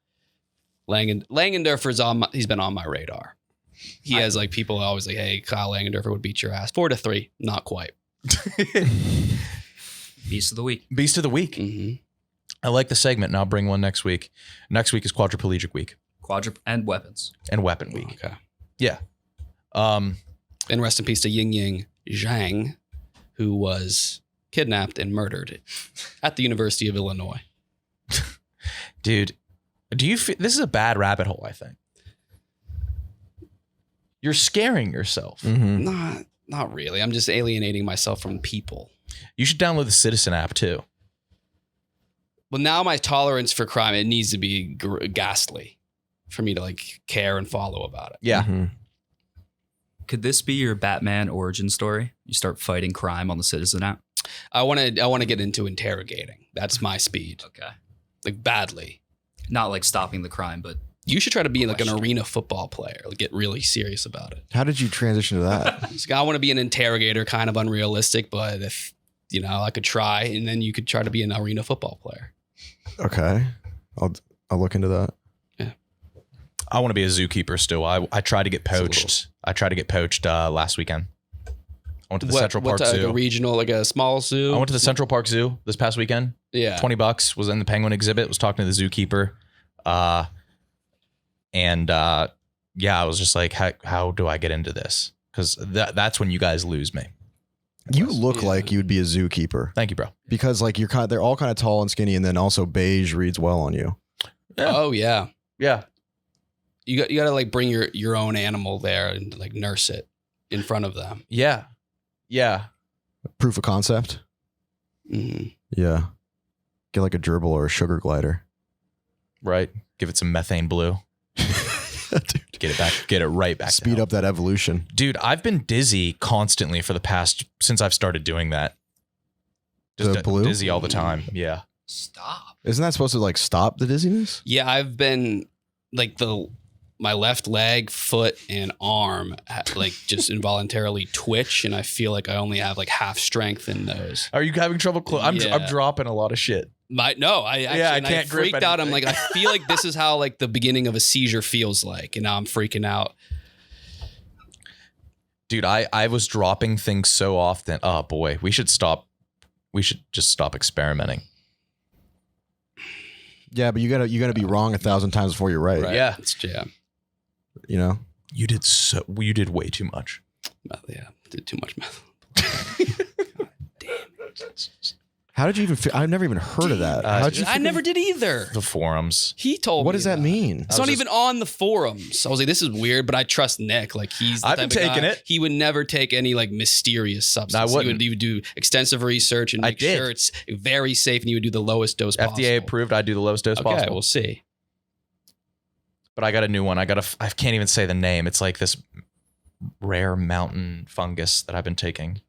Langendorfer's he's been on my radar. He has like people always like, hey, Kyle Langendorfer would beat your ass. 4-3, not quite. Beast of the Week. Beast of the Week. Mm-hmm. I like the segment, and I'll bring one next week. Next week is Quadriplegic Week And weapons. and Weapon Week. Okay. Yeah. And rest in peace to Ying Yang Zhang, who was kidnapped and murdered at the University of Illinois. Dude, do you feel this is a bad rabbit hole? I think you're scaring yourself. Mm-hmm. Not really. I'm just alienating myself from people. You should download the Citizen app too. Well, now my tolerance for crime, it needs to be ghastly for me to like care and follow about it. Yeah. Mm-hmm. Could this be your Batman origin story? You start fighting crime on the Citizen app? I want to get into interrogating. That's my speed. Okay. Like badly. Not like stopping the crime, but You should try to be like an arena football player. Like, get really serious about it. How did you transition to that? It's like, I want to be an interrogator, kind of unrealistic, but if I could try, and then you could try to be an arena football player. Okay, I'll look into that. I want to be a zookeeper still. I tried to get poached. I tried to get poached last weekend. I went to the Central Park Zoo. Like a regional, like a small zoo? I went to the Central Park Zoo this past weekend. Yeah. $20, was in the penguin exhibit, was talking to the zookeeper. And yeah, I was just like, how do I get into this? Because that's when you guys lose me. You look like you'd be a zookeeper. Thank you, bro. Because like they're all kind of tall and skinny, and then also beige reads well on you. Yeah. Oh yeah. Yeah. You got to like bring your own animal there and like nurse it in front of them. Yeah. Yeah. Proof of concept. Mhm. Yeah. Get like a gerbil or a sugar glider. Right. Give it some methane blue. Dude, Get it back. Get it right back. speed to up that evolution. Dude, I've been dizzy constantly for the past since I've started doing that. The blue? Dizzy all the time. Yeah. Stop. Isn't that supposed to like stop the dizziness? Yeah, I've been like my left leg, foot, and arm like just involuntarily twitch, and I feel like I only have like half strength in those. Are you having trouble? I'm Yeah. dropping a lot of shit. I can't grip freaked out. I'm anything. like, I feel like this is how like the beginning of a seizure feels like, and now I'm freaking out. Dude, I was dropping things so often. Oh boy, we should just stop experimenting. Yeah, but you gotta be wrong 1,000 times before you're right. Yeah. Yeah. You know? You did way too much. Yeah. Did too much meth. How did you even I've never even heard of that. How'd you I never did either. The forums. He told me. What does that mean? It's not even on the forums. I was like, this is weird, but I trust Nick. Like he's the I've type been of taking guy- it. He would never take any like mysterious substance. wouldn't. He would do extensive research and I make did. sure it's very safe, and he would do the lowest dose possible. FDA approved. I do the lowest dose Okay, possible. we'll see. But I got a new one. I can't even say the name. It's like this rare mountain fungus that I've been taking.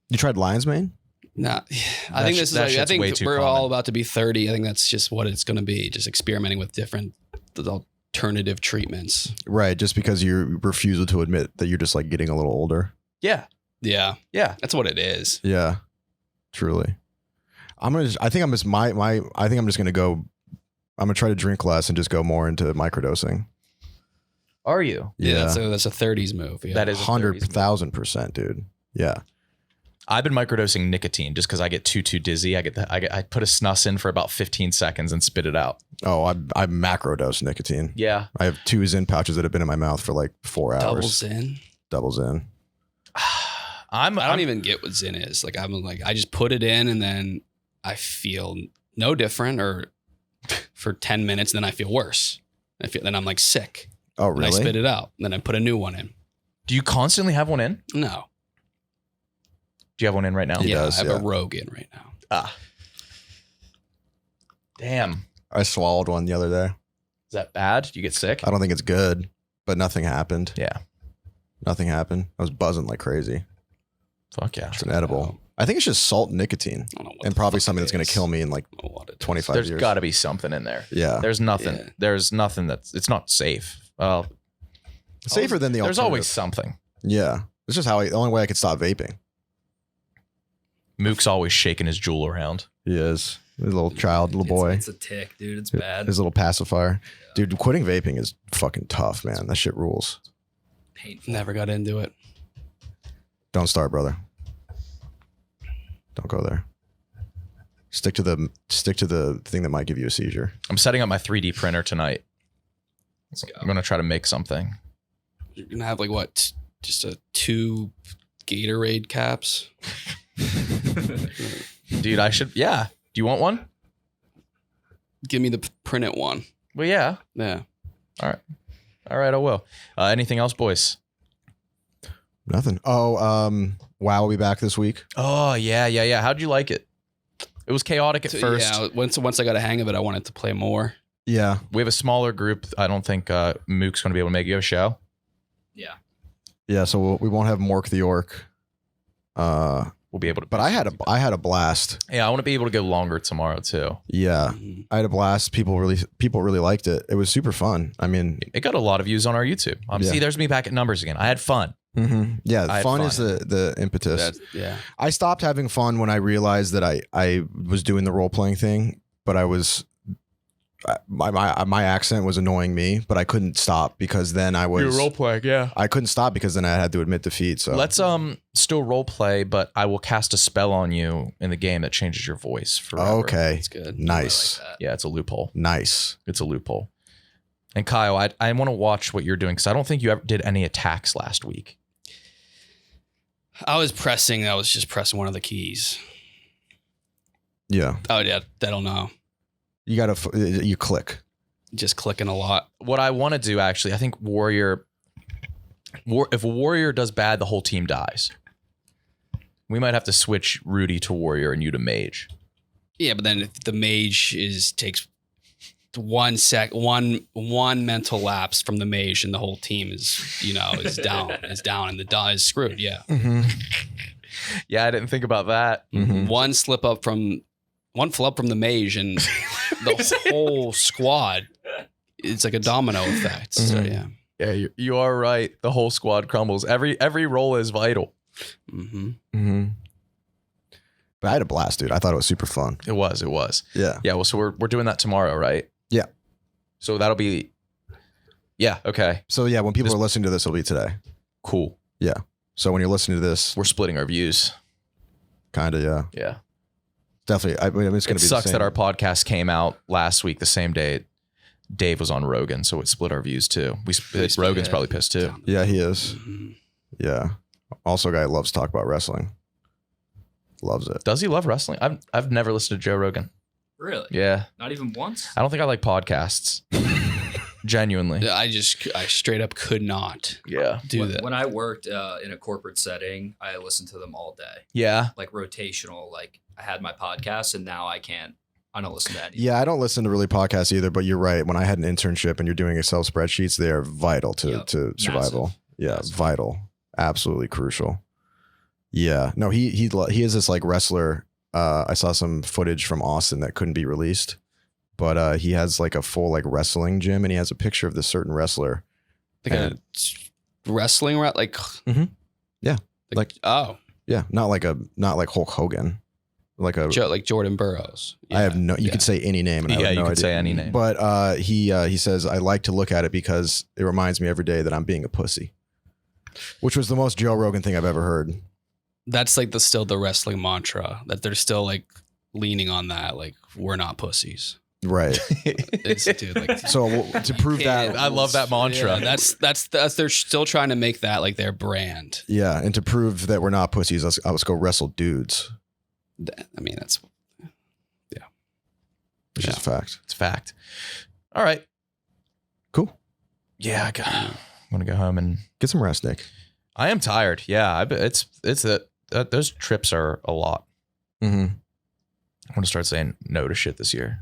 You tried lion's mane? Nah, I think this is that like, I shit's way think too we're common. all about to be 30. I think that's just what it's going to be. Just experimenting with different alternative treatments. Right, just because you refuse to admit that you're just like getting a little older. Yeah. Yeah, Yeah. that's what it is. Yeah. Truly. I think I'm just gonna go. I'm gonna try to drink less and just go more into microdosing. Are you? Yeah, that's a 30s move. Yeah. That is a 30s move. 100,000%, dude. Yeah. I've been microdosing nicotine just because I get too dizzy. I put a snus in for about 15 seconds and spit it out. Oh, I macrodose nicotine. Yeah. I have 2 Zyn pouches that have been in my mouth for like 4 hours. Doubles in. I don't even get what Zyn is. Like I just put it in and then I feel no different, or for 10 minutes, and then I feel worse. Then I'm like sick. Oh, And I really? spit it out. And then I put a new one in. Do you constantly have one in? No. Do you have one in right now? He yeah, does, I have yeah. a Rogue in right now. Ah. Damn. I swallowed one the other day. Is that bad? Do you get sick? I don't think it's good, but nothing happened. Yeah. Nothing happened. I was buzzing like crazy. Fuck yeah. It's an edible. I think it's just salt and nicotine, I don't know what and the probably fuck something it that's going to is. kill me in like I don't know what it is. 25 There's years. got to be something in there. Yeah. There's nothing. Yeah. There's nothing it's not safe. Well, Safer than the there's alternative. always something. Yeah. It's just the only way I could stop vaping. Mook's always shaking his jewel around. He is. He's a little child, little boy. It's a tick, dude. It's bad. His little pacifier. Dude, quitting vaping is fucking tough, man. That shit rules. Painful. Never got into it. Don't start, brother. Don't go there. Stick to the thing that might give you a seizure. I'm setting up my 3D printer tonight. I'm going to try to make something. You're going to have like what? Just 2 Gatorade caps? Dude, I should. Yeah. Do you want one? Give me the print it one. Well, yeah. Yeah. All right, I will. Anything else, boys? Nothing. Oh, WoW will be back this week. Oh, yeah. How'd you like it? It was chaotic at So, first. Yeah, once I got a hang of it, I wanted to play more. Yeah. We have a smaller group. I don't think Mook's going to be able to make you a show. Yeah. Yeah, so we won't have Mork the Orc. We'll be able to. But I had a blast. Yeah, I want to be able to go longer tomorrow too. Yeah. Mhm. I had a blast. People really liked it. It was super fun. I mean, It got a lot of views on our YouTube. Yeah. See, there's me back at numbers again. I had fun. yeah, I had fun fun. is the impetus. Yeah. I stopped having fun when I realized that I was doing the role playing thing, but I was my accent was annoying me, but I couldn't stop because then I was playing, yeah. I couldn't stop because then I had to admit defeat. So Let's still role play, but I will cast a spell on you in the game that changes your voice forever. okay, That's good. nice, I like that. Yeah, it's a loophole. nice. It's a loophole. And Kyle, I want to watch what you're doing because I don't think you ever did any attacks last week. I was just pressing one of the keys. Yeah. Oh, yeah. I don't know. You got to, you click. Just clicking a lot. What I want to do, actually, I think if a warrior does bad, the whole team dies. We might have to switch Rudy to warrior and you to mage. Yeah, but then if the mage takes one mental lapse from the mage and the whole team is down, and the die is screwed. Yeah. Mm-hmm. Yeah, I didn't think about that. Mm-hmm. One flip up from the mage and the whole squad. It's like a domino effect. So yeah. Yeah, you are right. The whole squad crumbles. Every roll is vital. Mm-hmm. Mm-hmm. But I had a blast, dude. I thought it was super fun. It was. Yeah. Yeah. Well, so we're doing that tomorrow, right? Yeah. So that'll be. Yeah. Okay. So yeah, when people are listening to this, it'll be today. Cool. Yeah. So when you're listening to this, We're splitting our views. kind of, yeah. Yeah. Definitely. I mean, it's going It to be sucks the same. that our podcast came out last week, the same day Dave was on Rogan, so it split our views too. Rogan's probably pissed too. Yeah, he is. Mm-hmm. Yeah. Also, a guy who loves to talk about wrestling. Loves it. Does he love wrestling? I've never listened to Joe Rogan. Really? Yeah. Not even once? I don't think I like podcasts. Genuinely. I straight up could not Yeah. do that. When I worked in a corporate setting, I listened to them all day. Yeah. Like rotational. Like I had my podcast and now I don't listen to any. Yeah, I don't listen to really podcasts either, but you're right. When I had an internship and you're doing Excel spreadsheets, they are vital to survival. Massive. Yeah, Massive. vital. Absolutely crucial. Yeah. No, he is this like wrestler. I saw some footage from Austin that couldn't be released, but he has like a full like wrestling gym and he has a picture of this certain wrestler. Like a wrestling rat, like Mhm. Yeah. Like- oh, Yeah, not like Hulk Hogan. Like like Jordan Burroughs. I have no. You Yeah. could say any name, and I Yeah, have no you could idea. say any name. But he says I like to look at it because it reminds me every day that I'm being a pussy, which was the most Joe Rogan thing I've ever heard. That's like still the wrestling mantra that they're still like leaning on that. Like we're not pussies. Right. It's, dude, like So to prove that, I love that mantra. yeah, that's they're still trying to make that like their brand. yeah, and to prove that we're not pussies, let's go wrestle dudes. I mean, that's Which is a fact. It's fact. All right. Cool. Yeah, I'm gonna go home and Get some rest, Nick. I am tired. Yeah, those trips are a lot. Mm-hmm. I want to start saying no to shit this year.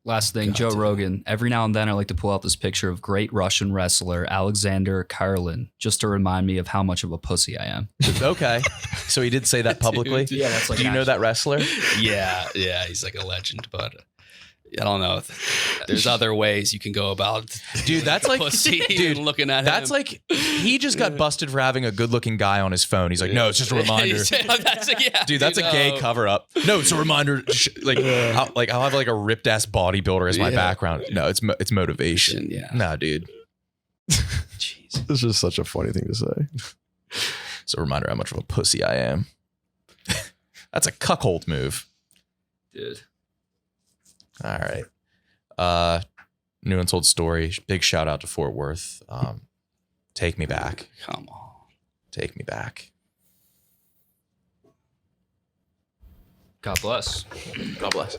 Last thing, Joe Rogan. Every now and then I like to pull out this picture of great Russian wrestler Alexander Karelin just to remind me of how much of a pussy I am. Okay, so he did say that publicly. Dude. Yeah, that's like Do you know that wrestler? yeah, he's like a legend, but I don't know. There's other ways you can go about, Dude, that's like, pussy dude, and looking at that's him. like he just got busted for having a good-looking guy on his phone. He's like, no, it's just a reminder. Dude, that's a gay cover up. No, it's a reminder. I'll have like a ripped ass bodybuilder as my Yeah. background. No, it's motivation. Yeah. Nah, dude. Jeez. It's just such a funny thing to say. It's a reminder how much of a pussy I am. That's a cuckold move. Dude. All right. New Untold story. Big shout out to Fort Worth. Take me back. Come on. Take me back. God bless. God bless.